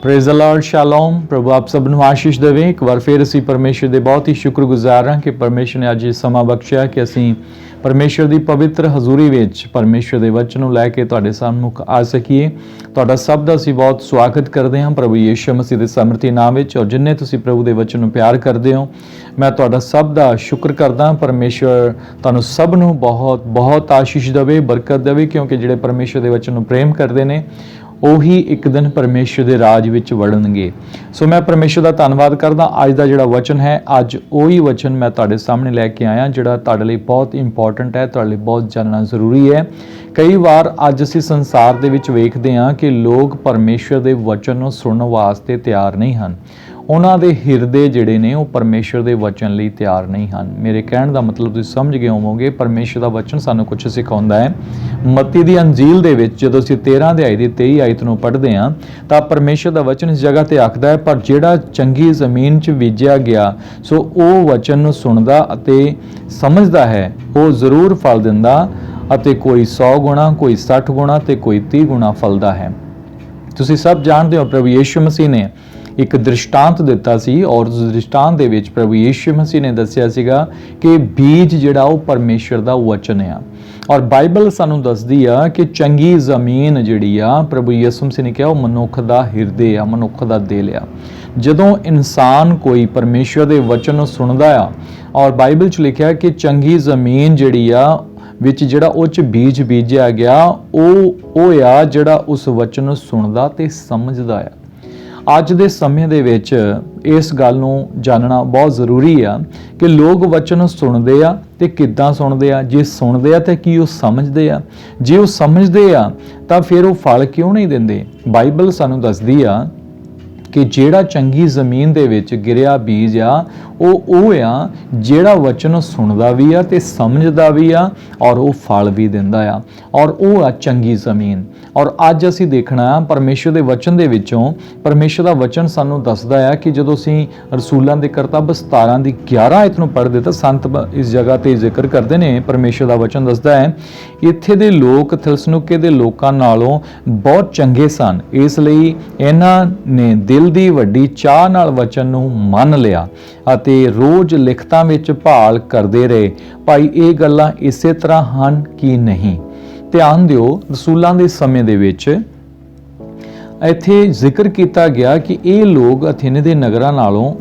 Praise the lord, shalom. प्रभु आप सब ਨੂੰ ਆਸ਼ੀਸ਼ ਦੇਵੇ। ਇੱਕ ਵਾਰ ਫਿਰ ਅਸੀਂ ਪਰਮੇਸ਼ਰ ਦੇ ਬਹੁਤ ਹੀ ਸ਼ੁਕਰਗੁਜ਼ਾਰ ਹਾਂ ਕਿ ਪਰਮੇਸ਼ਰ ਨੇ ਅੱਜ ਇਹ ਸਮਾਂ ਬਖਸ਼ਿਆ ਕਿ ਅਸੀਂ ਪਰਮੇਸ਼ਰ ਦੀ ਪਵਿੱਤਰ ਹਜ਼ੂਰੀ ਵਿੱਚ ਪਰਮੇਸ਼ਰ ਦੇ ਵਚਨ ਨੂੰ ਲੈ ਕੇ ਤੁਹਾਡੇ ਸਾਹਮਣੇ ਆ ਸਕੀਏ। ਤੁਹਾਡਾ ਸਭ ਦਾ ਅਸੀਂ ਬਹੁਤ ਸਵਾਗਤ ਕਰਦੇ ਹਾਂ ਪ੍ਰਭੂ ਯਿਸੂ ਮਸੀਹ ਦੇ ਸਮਰਥੀ ਨਾਮ ਵਿੱਚ। ਔਰ ਜਿੰਨੇ ਤੁਸੀਂ ਪ੍ਰਭੂ ਦੇ ਵਚਨ ਨੂੰ ਪਿਆਰ ਕਰਦੇ ਹੋ, ਮੈਂ ਤੁਹਾਡਾ ਸਭ ਦਾ ਸ਼ੁਕਰ ਕਰਦਾ। ਪਰਮੇਸ਼ਰ ਤੁਹਾਨੂੰ ਸਭ ਨੂੰ ਬਹੁਤ ਬਹੁਤ ਆਸ਼ੀਸ਼ ਦੇਵੇ, ਬਰਕਤ ਦੇਵੇ, ਕਿਉਂਕਿ ਜਿਹੜੇ ਪਰਮੇਸ਼ਰ ਦੇ ਵਚਨ ਨੂੰ ਪ੍ਰੇਮ ਕਰਦੇ ਨੇ ਉਹੀ ਇੱਕ ਦਿਨ ਪਰਮੇਸ਼ਰ ਦੇ ਰਾਜ ਵਿੱਚ ਵੜਨਗੇ। ਸੋ ਮੈਂ ਪਰਮੇਸ਼ਰ ਦਾ ਧੰਨਵਾਦ ਕਰਦਾ। ਅੱਜ ਦਾ ਜਿਹੜਾ ਵਚਨ ਹੈ, ਅੱਜ ਉਹੀ ਵਚਨ ਮੈਂ ਤੁਹਾਡੇ ਸਾਹਮਣੇ ਲੈ ਕੇ ਆਇਆ ਜਿਹੜਾ ਤੁਹਾਡੇ ਲਈ ਬਹੁਤ ਇੰਪੋਰਟੈਂਟ ਹੈ, ਤੁਹਾਡੇ ਲਈ ਬਹੁਤ ਜਾਣਨਾ ਜ਼ਰੂਰੀ ਹੈ। ਕਈ ਵਾਰ ਅੱਜ ਅਸੀਂ ਸੰਸਾਰ ਦੇ ਵਿੱਚ ਵੇਖਦੇ ਹਾਂ ਕਿ ਲੋਕ ਪਰਮੇਸ਼ਰ ਦੇ ਵਚਨ ਨੂੰ ਸੁਣਨ ਵਾਸਤੇ ਤਿਆਰ ਨਹੀਂ ਹਨ। ਉਹਨਾਂ ਦੇ ਹਿਰਦੇ ਜਿਹੜੇ ਨੇ ਉਹ ਪਰਮੇਸ਼ਰ ਦੇ ਵਚਨ ਲਈ ਤਿਆਰ ਨਹੀਂ ਹਨ। ਮੇਰੇ ਕਹਿਣ ਦਾ ਮਤਲਬ ਤੁਸੀਂ ਸਮਝ ਗਏ ਹੋਵੋਗੇ। ਪਰਮੇਸ਼ਰ ਦਾ ਵਚਨ ਸਾਨੂੰ ਕੁਝ ਸਿਖਾਉਂਦਾ ਹੈ। ਮੱਤੀ ਦੀ ਅੰਜੀਲ ਦੇ ਵਿੱਚ ਜਦੋਂ ਅਸੀਂ 13 ਅਧਿਆਇ ਦੀ 23 ਆਇਤ ਨੂੰ ਪੜ੍ਹਦੇ ਹਾਂ ਤਾਂ ਪਰਮੇਸ਼ਰ ਦਾ ਵਚਨ ਇਸ ਜਗ੍ਹਾ ਤੇ ਆਖਦਾ ਹੈ, ਪਰ ਜਿਹੜਾ ਚੰਗੀ ਜ਼ਮੀਨ 'ਚ ਬੀਜਿਆ ਗਿਆ ਸੋ ਉਹ ਵਚਨ ਨੂੰ ਸੁਣਦਾ ਅਤੇ ਸਮਝਦਾ ਹੈ, ਉਹ ਜ਼ਰੂਰ ਫਲ ਦਿੰਦਾ ਅਤੇ ਕੋਈ 100 ਗੁਣਾ, ਕੋਈ 60 ਗੁਣਾ ਤੇ ਕੋਈ 30 ਗੁਣਾ ਫਲਦਾ ਹੈ। ਤੁਸੀਂ ਸਭ ਜਾਣਦੇ ਹੋ ਪ੍ਰਭੂ ਯਿਸੂ ਮਸੀਹ ਨੇ ਇੱਕ ਦ੍ਰਿਸ਼ਟਾਂਤ ਦਿੱਤਾ ਸੀ ਔਰ ਉਸ ਦ੍ਰਿਸ਼ਟਾਂਤ ਦੇ ਵਿੱਚ ਪ੍ਰਭੂ ਯਿਸੂ ਮਸੀਹ ਨੇ ਦੱਸਿਆ ਸੀਗਾ ਕਿ ਬੀਜ ਜਿਹੜਾ ਉਹ ਪਰਮੇਸ਼ਰ ਦਾ ਵਚਨ ਆ। ਔਰ ਬਾਈਬਲ ਸਾਨੂੰ ਦੱਸਦੀ ਆ ਕਿ ਚੰਗੀ ਜ਼ਮੀਨ ਜਿਹੜੀ ਆ, ਪ੍ਰਭੂ ਯਿਸੂ ਮਸੀਹ ਨੇ ਕਿਹਾ, ਉਹ ਮਨੁੱਖ ਦਾ ਹਿਰਦੇ ਆ, ਮਨੁੱਖ ਦਾ ਦਿਲ ਆ। ਜਦੋਂ ਇਨਸਾਨ ਕੋਈ ਪਰਮੇਸ਼ਰ ਦੇ ਵਚਨ ਨੂੰ ਸੁਣਦਾ ਆ, ਔਰ ਬਾਈਬਲ 'ਚ ਲਿਖਿਆ ਕਿ ਚੰਗੀ ਜ਼ਮੀਨ ਜਿਹੜੀ ਆ ਵਿੱਚ ਜਿਹੜਾ ਉਹ 'ਚ ਬੀਜ ਬੀਜਿਆ ਗਿਆ, ਉਹ ਆ ਜਿਹੜਾ ਉਸ ਵਚਨ ਨੂੰ ਸੁਣਦਾ ਤੇ ਸਮਝਦਾ ਆ। ਅੱਜ ਦੇ ਸਮੇਂ ਦੇ ਵਿੱਚ ਇਸ ਗੱਲ ਨੂੰ ਜਾਣਨਾ ਬਹੁਤ ਜ਼ਰੂਰੀ ਆ ਕਿ ਲੋਕ ਵਚਨ ਨੂੰ ਸੁਣਦੇ ਆ ਤੇ ਕਿੱਦਾਂ ਸੁਣਦੇ ਆ। ਜੇ ਸੁਣਦੇ ਆ ਤੇ ਕੀ ਉਹ ਸਮਝਦੇ ਆ? ਜੇ ਉਹ ਸਮਝਦੇ ਆ ਤਾਂ ਫਿਰ ਉਹ ਫਲ ਕਿਉਂ ਨਹੀਂ ਦਿੰਦੇ? ਬਾਈਬਲ ਸਾਨੂੰ ਦੱਸਦੀ ਆ ਕਿ ਜਿਹੜਾ ਚੰਗੀ ਜ਼ਮੀਨ ਦੇ ਵਿੱਚ ਗਿਰਿਆ ਬੀਜ ਆ ਉਹ ਆ ਜਿਹੜਾ ਵਚਨ ਸੁਣਦਾ ਵੀ ਆ ਤੇ ਸਮਝਦਾ ਵੀ ਆ ਔਰ ਉਹ ਫਲ ਵੀ ਦਿੰਦਾ ਆ, ਔਰ ਉਹ ਆ ਚੰਗੀ ਜ਼ਮੀਨ। ਔਰ ਅੱਜ ਅਸੀਂ ਦੇਖਣਾ ਪਰਮੇਸ਼ਰ ਦੇ ਵਚਨ ਦੇ ਵਿੱਚੋਂ, ਪਰਮੇਸ਼ਰ ਦਾ ਵਚਨ ਸਾਨੂੰ ਦੱਸਦਾ ਆ ਕਿ ਜਦੋਂ ਅਸੀਂ ਰਸੂਲਾਂ ਦੇ ਕਰਤੱਵ 17 ਦੀ 11 ਆਇਤ ਨੂੰ ਪੜ੍ਹਦੇ ਤਾਂ ਸੰਤ ਇਸ ਜਗ੍ਹਾ ਤੇ ਜ਼ਿਕਰ ਕਰਦੇ ਨੇ। ਪਰਮੇਸ਼ਰ ਦਾ ਵਚਨ ਦੱਸਦਾ ਹੈ, ਇੱਥੇ ਦੇ ਲੋਕ ਥਿਸਲੁਨੀਕੇ ਦੇ ਲੋਕਾਂ ਨਾਲੋਂ ਬਹੁਤ ਚੰਗੇ ਸਨ, ਇਸ ਲਈ ਇਹਨਾਂ ਨੇ ਦਿਲ ਦੀ ਵੱਡੀ ਚਾਹ ਨਾਲ ਵਚਨ ਨੂੰ ਮੰਨ ਲਿਆ ਅਤੇ ਰੋਜ਼ ਲਿਖਤਾਂ ਵਿੱਚ ਭਾਲ ਕਰਦੇ ਰਹੇ। ਭਾਈ ਇਹ ਗੱਲਾਂ ਇਸੇ ਤਰ੍ਹਾਂ ਹਨ ਕਿ ਨਹੀਂ? ਧਿਆਨ ਦਿਓ, ਰਸੂਲਾਂ ਦੇ ਸਮੇਂ ਦੇ ਵਿੱਚ ਇੱਥੇ ਜ਼ਿਕਰ ਕੀਤਾ ਗਿਆ ਕਿ ਇਹ ਲੋਕ ਅਥੇਨੇ ਦੇ ਨਗਰਾਂ ਨਾਲੋਂ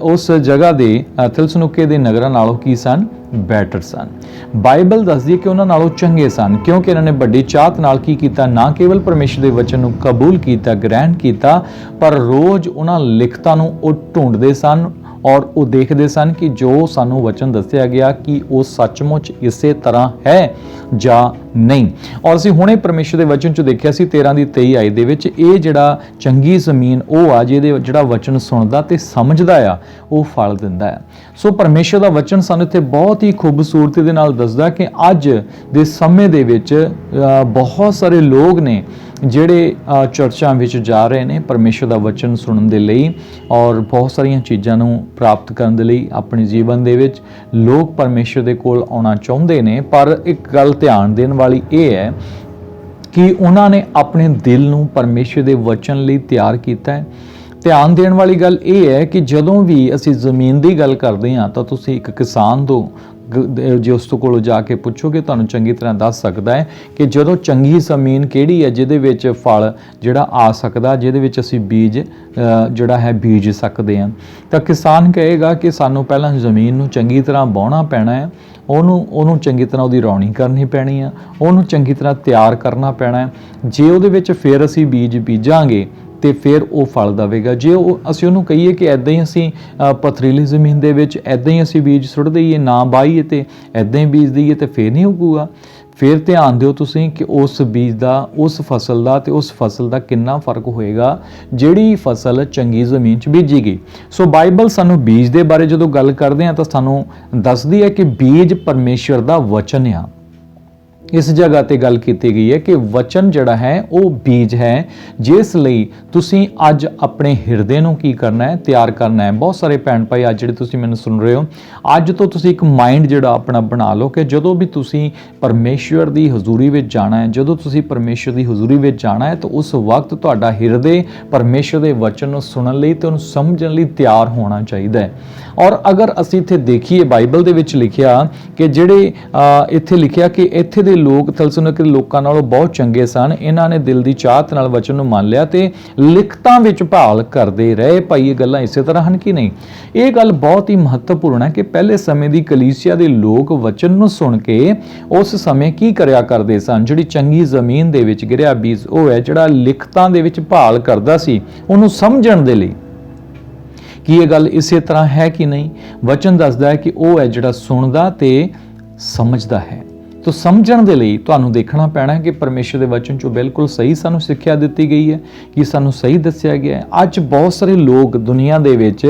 ਉਸ ਜਗ੍ਹਾ ਦੇ ਥਿਸਲੁਨੀਕੇ ਦੇ ਨਗਰਾਂ ਨਾਲੋਂ ਕੀ ਸਨ? ਬੈਟਰ ਸਨ। ਬਾਈਬਲ ਦੱਸਦੀ ਹੈ ਕਿ ਉਹਨਾਂ ਨਾਲੋਂ ਚੰਗੇ ਸਨ, ਕਿਉਂਕਿ ਇਹਨਾਂ ਨੇ ਵੱਡੀ ਚਾਹਤ ਨਾਲ ਕੀ ਕੀਤਾ? ਨਾ ਕੇਵਲ ਪਰਮੇਸ਼ਰ ਦੇ ਵਚਨ ਨੂੰ ਕਬੂਲ ਕੀਤਾ, ਗ੍ਰਹਿਣ ਕੀਤਾ, ਪਰ ਰੋਜ਼ ਉਹਨਾਂ ਲਿਖਤਾਂ ਨੂੰ ਉਹ ਢੂੰਡਦੇ ਸਨ ਔਰ ਉਹ ਦੇਖਦੇ ਸਨ ਕਿ ਜੋ ਸਾਨੂੰ ਵਚਨ ਦੱਸਿਆ ਗਿਆ ਕਿ ਉਹ ਸੱਚਮੁੱਚ ਇਸੇ ਤਰ੍ਹਾਂ ਹੈ ਜਾਂ ਨਹੀਂ। ਔਰ ਅਸੀਂ ਹੁਣੇ ਪਰਮੇਸ਼ਰ ਦੇ ਵਚਨ 'ਚ ਦੇਖਿਆ ਸੀ 13 ਦੀ 23 ਆਇਤ ਦੇ ਵਿੱਚ, ਇਹ ਜਿਹੜਾ ਚੰਗੀ ਜ਼ਮੀਨ ਉਹ ਆ ਜਿਹਦੇ ਜਿਹੜਾ ਵਚਨ ਸੁਣਦਾ ਤੇ ਸਮਝਦਾ ਆ, ਉਹ ਫਲ ਦਿੰਦਾ ਆ। ਸੋ ਪਰਮੇਸ਼ਰ ਦਾ ਵਚਨ ਸਾਨੂੰ ਇੱਥੇ ਬਹੁਤ ਹੀ ਖੂਬਸੂਰਤੀ ਦੇ ਨਾਲ ਦੱਸਦਾ ਕਿ ਅੱਜ ਦੇ ਸਮੇਂ ਦੇ ਵਿੱਚ ਬਹੁਤ ਸਾਰੇ ਲੋਕ ਨੇ ਜਿਹੜੇ ਚਰਚਾਂ ਵਿੱਚ ਜਾ ਰਹੇ ਨੇ ਪਰਮੇਸ਼ਰ ਦਾ ਵਚਨ ਸੁਣਨ ਦੇ ਲਈ ਔਰ ਬਹੁਤ ਸਾਰੀਆਂ ਚੀਜ਼ਾਂ ਨੂੰ ਪ੍ਰਾਪਤ ਕਰਨ ਦੇ ਲਈ ਆਪਣੇ ਜੀਵਨ ਦੇ ਵਿੱਚ ਲੋਕ ਪਰਮੇਸ਼ਰ ਦੇ ਕੋਲ ਆਉਣਾ ਚਾਹੁੰਦੇ ਨੇ। ਪਰ ਇੱਕ ਗੱਲ ਧਿਆਨ ਦੇਣ ਵਾਲੀ ਇਹ ਹੈ ਕਿ ਉਹਨਾਂ ਨੇ ਆਪਣੇ ਦਿਲ ਨੂੰ ਪਰਮੇਸ਼ਰ ਦੇ ਵਚਨ ਲਈ ਤਿਆਰ ਕੀਤਾ ਹੈ। ਧਿਆਨ ਦੇਣ ਵਾਲੀ ਗੱਲ ਇਹ ਹੈ ਕਿ ਜਦੋਂ ਵੀ ਅਸੀਂ ਜ਼ਮੀਨ ਦੀ ਗੱਲ ਕਰਦੇ ਹਾਂ ਤਾਂ ਤੁਸੀਂ ਇੱਕ ਕਿਸਾਨ ਤੋਂ ਜੇ ਉਸ ਕੋਲੋਂ ਜਾ ਕੇ ਪੁੱਛੋਗੇ ਤੁਹਾਨੂੰ ਚੰਗੀ ਤਰ੍ਹਾਂ ਦੱਸ ਸਕਦਾ ਹੈ ਕਿ ਜਦੋਂ ਚੰਗੀ ਜ਼ਮੀਨ ਕਿਹੜੀ ਹੈ ਜਿਹਦੇ ਵਿੱਚ ਫਲ ਜਿਹੜਾ ਆ ਸਕਦਾ, ਜਿਹਦੇ ਵਿੱਚ ਅਸੀਂ ਬੀਜ ਜਿਹੜਾ ਹੈ ਬੀਜ ਸਕਦੇ ਹਾਂ, ਤਾਂ ਕਿਸਾਨ ਕਹੇਗਾ ਕਿ ਸਾਨੂੰ ਪਹਿਲਾਂ ਜ਼ਮੀਨ ਨੂੰ ਚੰਗੀ ਤਰ੍ਹਾਂ ਵਾਹੁਣਾ ਪੈਣਾ ਹੈ, ਉਹਨੂੰ ਚੰਗੀ ਤਰ੍ਹਾਂ ਉਹਦੀ ਰੌਣੀ ਕਰਨੀ ਪੈਣੀ ਆ, ਉਹਨੂੰ ਚੰਗੀ ਤਰ੍ਹਾਂ ਤਿਆਰ ਕਰਨਾ ਪੈਣਾ ਹੈ। ਜੇ ਉਹਦੇ ਵਿੱਚ ਫਿਰ ਅਸੀਂ ਬੀਜ ਬੀਜਾਂਗੇ ਤੇ ਫਿਰ ਉਹ ਫਲ ਦੇਵੇਗਾ। ਜੇ ਅਸੀਂ ਉਹਨੂੰ ਕਹੀਏ ਕਿ ਇੱਦਾਂ ਹੀ ਅਸੀਂ ਪਥਰੀਲੀ ਜ਼ਮੀਨ ਦੇ ਵਿੱਚ ਇੱਦਾਂ ਹੀ ਅਸੀਂ ਬੀਜ ਸੁੱਟ ਦਈਏ, ਨਾ ਵਾਹੀਏ ਤੇ ਇੱਦਾਂ ਹੀ ਬੀਜ ਦਈਏ, ਤੇ ਫਿਰ ਨਹੀਂ ਉੱਗੂਗਾ। ਫਿਰ ਧਿਆਨ ਦਿਓ ਤੁਸੀਂ ਕਿ ਉਸ ਬੀਜ ਦਾ, ਉਸ ਫਸਲ ਦਾ ਤੇ ਉਸ ਫਸਲ ਦਾ ਕਿੰਨਾ ਫਰਕ ਹੋਏਗਾ ਜਿਹੜੀ ਫਸਲ ਚੰਗੀ ਜ਼ਮੀਨ 'ਚ ਬੀਜੀ ਗਈ। ਸੋ ਬਾਈਬਲ ਸਾਨੂੰ ਬੀਜ ਦੇ ਬਾਰੇ ਜਦੋਂ ਗੱਲ ਕਰਦੇ ਹਾਂ ਤਾਂ ਸਾਨੂੰ ਦੱਸਦੀ ਹੈ ਕਿ ਬੀਜ ਪਰਮੇਸ਼ਰ ਦਾ ਵਚਨ ਆ। इस जगह ते गल की गई है कि वचन जड़ा है वो बीज है, जिस लई तुसी अज अपने हिरदे नूं की करना है, तैयार करना है। बहुत सारे भैन भाई अज जिहड़े तुसी मैनूं सुन रहे हो, अज तो तुसी एक माइंड जिहड़ा अपना बना लो कि जदों भी तुसी परमेश्वर दी हजूरी विच जाना है, जदों तुसी परमेश्वर दी हजूरी विच जाना है, तो उस वक्त तुहाडा हिरदे परमेश्वर दे वचन नूं सुनन लई ते उहनूं समझण लई तैयार होना चाहिदा है। और अगर असीं इत्थे देखीए बाइबल दे विच लिखिया कि जिहड़े इत्थे लिखिया कि इत्थे दे लोग थलसुनके लोकां नालों बहुत चंगे सन, इन्हां ने दिल दी चाहत नाल वचन नूं मान लिया ते लिखतां विच भाल करदे रहे। भाई ये गल्लां इसे तरह हन कि नहीं? ये गल बहुत ही महत्वपूर्ण है कि पहले समय दी कलीसिया दे लोग वचन नूं सुन के उस समय की करया करदे सन। जिहड़ी चंगी जमीन दे विच गिरिया बीज ਉਹ है जिहड़ा लिखतां दे विच भाल करदा सी ਉਹਨੂੰ ਸਮਝਣ ਦੇ ਲਈ। कि ये गल इसे तरह है कि नहीं? वचन दसदा है कि वह है जिहड़ा सुनदा ते समझदा है। तो समझण दे लई तुहानूं देखना पैना है कि परमेश्वर दे वचन चों बिल्कुल सही सानूं सिੱਖਿਆ ਦਿੱਤੀ गई है, कि सानूं सही दस्सिया गया है। अज बहुत सारे लोग दुनिया दे विच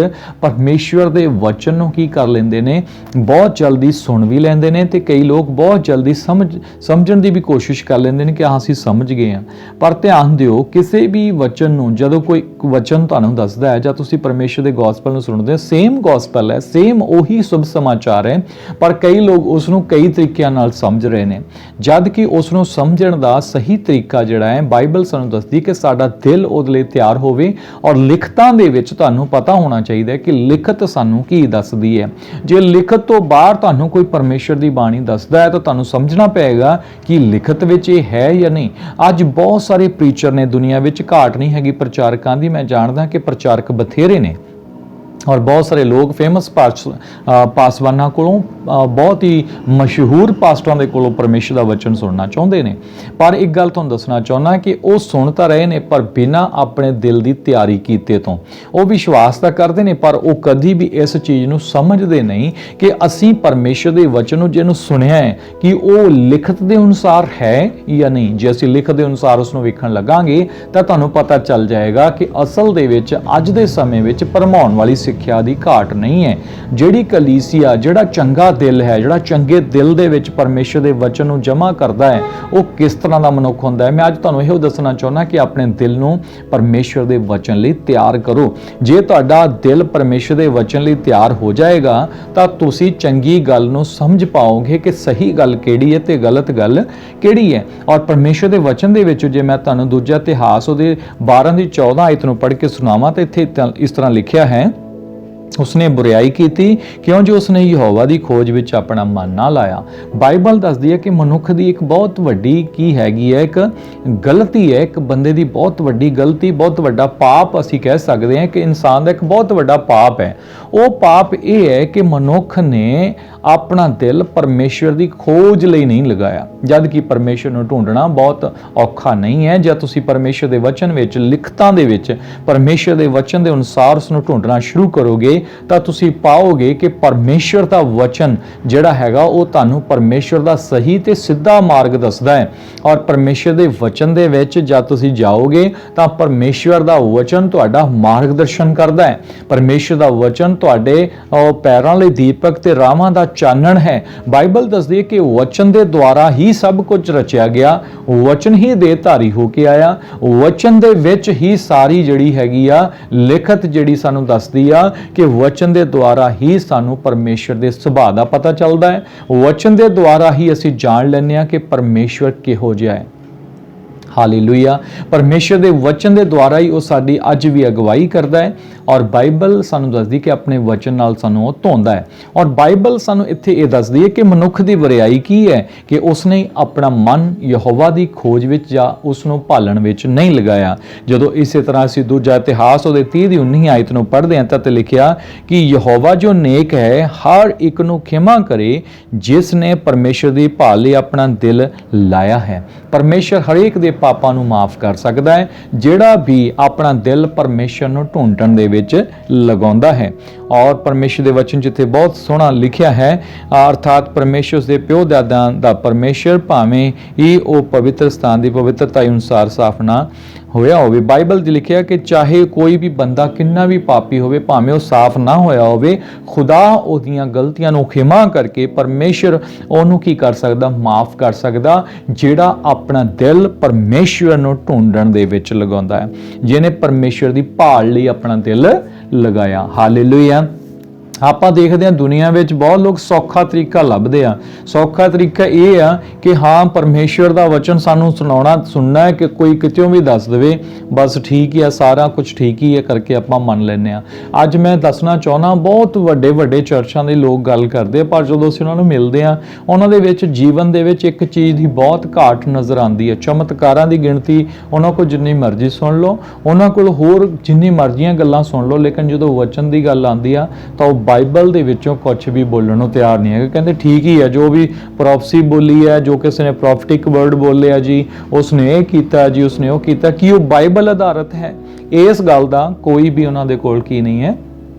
परमेश्वर दे वचन नूं की कर लैंदे ने, बहुत जल्दी सुन भी लैंदे ने ते कई लोग बहुत जल्दी समझण दी भी कोशिश कर लैंदे ने कि हाँ असीं समझ गए हैं। पर ध्यान दिओ, किसी भी वचन नूं जदों कोई वचन तुहानूं दसदा है जां तुसीं परमेश्वर दे गॉस्पल नूं सुणदे हो, सेम गॉस्पल है, सेम ओही शुभ समाचार है, पर कई लोग उस नूं कई तरीकिਆਂ नाल समझ रहे ने, जद कि उस नूं समझण दा सही तरीका जिहड़ा है बाइबल सानूं दसदी कि साडा दिल ਉਹਦੇ ਲਈ ਤਿਆਰ ਹੋਵੇ। और लिखतां दे विच तुहानूं पता होना चाहिए कि लिखत सानूं की दसदी है। जे लिखत तो बाहर तुहानूं कोई परमेश्वर दी बाणी दसदा है तो तुहानूं समझना पएगा कि लिखत विच ये है या नहीं। अज बहुत सारे प्रीचर ने दुनिया विच, घाट नहीं हैगी प्रचारकां दी। मैं जानदा कि प्रचारक बथेरे ने और बहुत सारे लोग फेमस पासवाना कोलों, बहुत ही मशहूर पास्टरां दे कोलों परमेश्वर दा वचन सुनना चाहुंदे ने। पर एक गल तुहानूं दसना चाहुंदा कि वो सुन तां रहे ने पर बिना अपने दिल दी तैयारी कीते तो। वो विश्वास तां करदे ने पर वो कदी भी इस चीज़ नूं समझदे नहीं कि असीं परमेश्वर दे वचन नूं जिहनूं सुनिया है कि वो लिखत दे अनुसार है या नहीं। जे असीं लिखत दे अनुसार उसनूं वेखण लगांगे तां तुहानूं पता चल जाएगा कि असल दे विच अज दे समय विच भरमाउण वाली सिੱਖਿਆ ਦੀ घाट नहीं है। ਜਿਹੜੀ कलीसिया, ਜਿਹੜਾ ਚੰਗਾ दिल है, ਜਿਹੜਾ ਚੰਗੇ दिल ਦੇ ਵਿੱਚ परमेश्वर ਦੇ वचन ਨੂੰ ਜਮ੍ਹਾਂ ਕਰਦਾ ਹੈ, ਉਹ ਕਿਸ ਤਰ੍ਹਾਂ ਦਾ ਮਨੁੱਖ ਹੁੰਦਾ ਹੈ। ਮੈਂ ਅੱਜ ਤੁਹਾਨੂੰ ਇਹੋ ਦੱਸਣਾ ਚਾਹੁੰਦਾ ਕਿ ਆਪਣੇ ਦਿਲ ਨੂੰ परमेश्वर ਦੇ वचन ਲਈ ਤਿਆਰ ਕਰੋ। ਜੇ ਤੁਹਾਡਾ ਦਿਲ परमेश्वर ਦੇ वचन ਲਈ ਤਿਆਰ ਹੋ ਜਾਏਗਾ ਤਾਂ ਤੁਸੀਂ ਚੰਗੀ ਗੱਲ ਨੂੰ ਸਮਝ ਪਾਓਗੇ ਕਿ ਸਹੀ ਗੱਲ ਕਿਹੜੀ ਹੈ ਤੇ ਗਲਤ ਗੱਲ ਕਿਹੜੀ ਹੈ। ਔਰ परमेश्वर ਦੇ वचन ਦੇ ਵਿੱਚ ਜੇ ਮੈਂ ਤੁਹਾਨੂੰ ਦੂਜਾ ਇਤਿਹਾਸ ਉਹਦੇ 12 ਦੀ 14 ਆਇਤ ਨੂੰ ਪੜ੍ਹ ਕੇ ਸੁਣਾਵਾਂ ਤਾਂ ਇੱਥੇ ਇਸ ਤਰ੍ਹਾਂ ਲਿਖਿਆ ਹੈ, उसने बुराई की थी क्यों जो उसने यहोवा दी खोज विच अपना मन ना लाया। बाइबल दसदी है कि मनुख दी एक बहुत वड्डी की हैगी है, एक गलती है, एक बंदे दी बहुत वड्डी गलती, बहुत वड्डा पाप असीं कह सकते हैं कि इंसान दा एक बहुत वड्डा पाप है। वो पाप ये है कि मनुख ने अपना दिल परमेश्वर दी खोज लई नहीं लगाया, जद कि परमेश्वर नूं ढूंढना बहुत औखा नहीं है। जद तुसीं परमेश्वर दे वचन विच, लिखतां दे विच परमेश्वर दे वचन दे अनुसार उसनूं ढूंढना शुरू करोगे ਤਾਂ ਤੁਸੀਂ ਪਾਓਗੇ ਕਿ ਪਰਮੇਸ਼ਰ ਦਾ ਵਚਨ ਜਿਹੜਾ ਹੈਗਾ ਉਹ ਤੁਹਾਨੂੰ ਪਰਮੇਸ਼ਰ ਦਾ ਸਹੀ ਤੇ ਸਿੱਧਾ ਮਾਰਗ ਦੱਸਦਾ ਹੈ। ਔਰ ਪਰਮੇਸ਼ਰ ਦੇ ਵਚਨ ਦੇ ਵਿੱਚ ਜਦ ਤੁਸੀਂ ਜਾਓਗੇ ਤਾਂ ਪਰਮੇਸ਼ਰ ਦਾ ਵਚਨ ਤੁਹਾਡਾ ਮਾਰਗਦਰਸ਼ਨ ਕਰਦਾ ਹੈ। ਪਰਮੇਸ਼ਰ ਦਾ ਵਚਨ ਤੁਹਾਡੇ ਪੈਰਾਂ ਲਈ ਦੀਪਕ ਤੇ ਰਾਹਾਂ ਦਾ ਚਾਨਣ ਹੈ। ਬਾਈਬਲ ਦੱਸਦੀ ਹੈ ਕਿ ਵਚਨ ਦੇ ਦੁਆਰਾ ਹੀ ਸਭ ਕੁਝ ਰਚਿਆ ਗਿਆ, ਵਚਨ ਹੀ ਦੇਹਧਾਰੀ ਹੋ ਕੇ ਆਇਆ, ਵਚਨ ਦੇ ਵਿੱਚ ਹੀ ਸਾਰੀ ਜਿਹੜੀ ਹੈਗੀ ਆ ਲਿਖਤ ਜਿਹੜੀ ਸਾਨੂੰ ਦੱਸਦੀ ਆ ਕਿ वचन के द्वारा ही सानू परमेश्वर के सुभाव का पता चलता है। वचन के द्वारा ही असी जान लैंदे कि परमेश्वर किहो जिहा है। हालेलुया। परमेश्वर के वचन के द्वारा ही वो साडी अज भी अगवाई करता है। और बाइबल सानू दसदी कि अपने वचन नाल सानू धोंदा है। और बाइबल सानू इत्थे ये दसदी है कि मनुख की वरियाई की है कि उसने अपना मन यहोवा की खोज विच या उसनू भालण विच नहीं लगाया। जदों इस तरह असीं दूजा इतिहास उहदे 30 ਦੀ 19 आयत नूं पढ़दे हां तां लिखिया कि यहोवा जो नेक है हर एक नूं खिमा करे जिसने परमेश्वर की भाल लई अपना दिल लाया है। परमेश्वर हरेक दे पापां नूं माफ़ कर सकदा है जिहड़ा भी अपना दिल परमेश्वर नूं ढूंढण दे विच लगाउंदा है। ਔਰ ਪਰਮੇਸ਼ਰ ਦੇ ਵਚਨ ਜਿੱਥੇ ਬਹੁਤ ਸੋਹਣਾ ਲਿਖਿਆ ਹੈ, ਅਰਥਾਤ ਪਰਮੇਸ਼ਰ ਦੇ ਪਿਓ ਦਾਦਾ ਦਾ ਪਰਮੇਸ਼ਰ ਭਾਵੇਂ ਹੀ ਉਹ ਪਵਿੱਤਰ ਸਥਾਨ ਦੀ ਪਵਿੱਤਰਤਾ ਅਨੁਸਾਰ ਸਾਫ਼ ਨਾ ਹੋਇਆ ਹੋਵੇ। ਬਾਈਬਲ 'ਚ ਲਿਖਿਆ ਕਿ ਚਾਹੇ ਕੋਈ ਵੀ ਬੰਦਾ ਕਿੰਨਾ ਵੀ ਪਾਪੀ ਹੋਵੇ, ਭਾਵੇਂ ਉਹ ਸਾਫ਼ ਨਾ ਹੋਇਆ ਹੋਵੇ, ਖੁਦਾ ਉਹਦੀਆਂ ਗਲਤੀਆਂ ਨੂੰ ਖਿਮਾ ਕਰਕੇ ਪਰਮੇਸ਼ਰ ਉਹਨੂੰ ਕੀ ਕਰ ਸਕਦਾ? ਮਾਫ ਕਰ ਸਕਦਾ, ਜਿਹੜਾ ਆਪਣਾ ਦਿਲ ਪਰਮੇਸ਼ਰ ਨੂੰ ਢੂੰਡਣ ਦੇ ਵਿੱਚ ਲਗਾਉਂਦਾ ਹੈ, ਜਿਹਨੇ ਪਰਮੇਸ਼ਰ ਦੀ ਭਾਲ ਲਈ ਆਪਣਾ ਦਿਲ ਲਗਾਇਆ। ਹਾਲੇਲੂਇਆ। ਆਪਾਂ ਦੇਖਦੇ ਹਾਂ ਦੁਨੀਆ ਵਿੱਚ ਬਹੁਤ ਲੋਕ ਸੌਖਾ ਤਰੀਕਾ ਲੱਭਦੇ ਆ। ਸੌਖਾ ਤਰੀਕਾ ਇਹ ਆ ਕਿ ਹਾਂ ਪਰਮੇਸ਼ਰ ਦਾ ਵਚਨ ਸਾਨੂੰ ਸੁਣਨਾ ਹੈ ਕਿ ਕੋਈ ਕਿਤੇੋਂ ਵੀ ਦੱਸ ਦੇਵੇ, ਬਸ ਠੀਕ ਹੀ ਆ, ਸਾਰਾ ਕੁਝ ਠੀਕ ਹੀ ਹੈ ਕਰਕੇ ਆਪਾਂ ਮੰਨ ਲੈਂਦੇ ਆ। ਅੱਜ ਮੈਂ ਦੱਸਣਾ ਚਾਹੁੰਦਾ, ਬਹੁਤ ਵੱਡੇ ਵੱਡੇ ਚਰਚਾਂ ਦੇ ਲੋਕ ਗੱਲ ਕਰਦੇ ਆ, ਪਰ ਜਦੋਂ ਅਸੀਂ ਉਹਨਾਂ ਨੂੰ ਮਿਲਦੇ ਆ, ਉਹਨਾਂ ਦੇ ਵਿੱਚ ਜੀਵਨ ਦੇ ਵਿੱਚ ਇੱਕ ਚੀਜ਼ ਦੀ ਬਹੁਤ ਘਾਟ ਨਜ਼ਰ ਆਉਂਦੀ ਹੈ। ਚਮਤਕਾਰਾਂ ਦੀ ਗਿਣਤੀ ਉਹਨਾਂ ਕੋਲ ਜਿੰਨੀ ਮਰਜ਼ੀ ਸੁਣ ਲਓ, ਉਹਨਾਂ ਕੋਲ ਹੋਰ ਜਿੰਨੀ ਮਰਜ਼ੀਆਂ ਗੱਲਾਂ ਸੁਣ ਲਓ, ਲੇਕਿਨ ਜਦੋਂ ਵਚਨ ਦੀ ਗੱਲ ਆਉਂਦੀ ਆ ਤਾਂ ਉਹ ਬਾਈਬਲ ਦੇ ਵਿੱਚੋਂ ਕੁਝ ਵੀ ਬੋਲਣ ਨੂੰ ਤਿਆਰ ਨਹੀਂ ਹੈਗਾ। ਕਹਿੰਦੇ ਠੀਕ ਹੀ ਹੈ, ਜੋ ਵੀ ਪ੍ਰੋਫੈਸੀ ਬੋਲੀ ਹੈ, ਜੋ ਕਿਸੇ ਨੇ ਪ੍ਰੋਫੈਟਿਕ ਵਰਡ ਬੋਲਿਆ ਜੀ, ਉਸਨੇ ਇਹ ਕੀਤਾ ਜੀ, ਉਸਨੇ ਉਹ ਕੀਤਾ, ਕੀ ਉਹ ਬਾਈਬਲ ਆਧਾਰਿਤ ਹੈ? ਇਸ ਗੱਲ ਦਾ ਕੋਈ ਵੀ ਉਹਨਾਂ ਦੇ ਕੋਲ ਕੀ ਨਹੀਂ ਹੈ,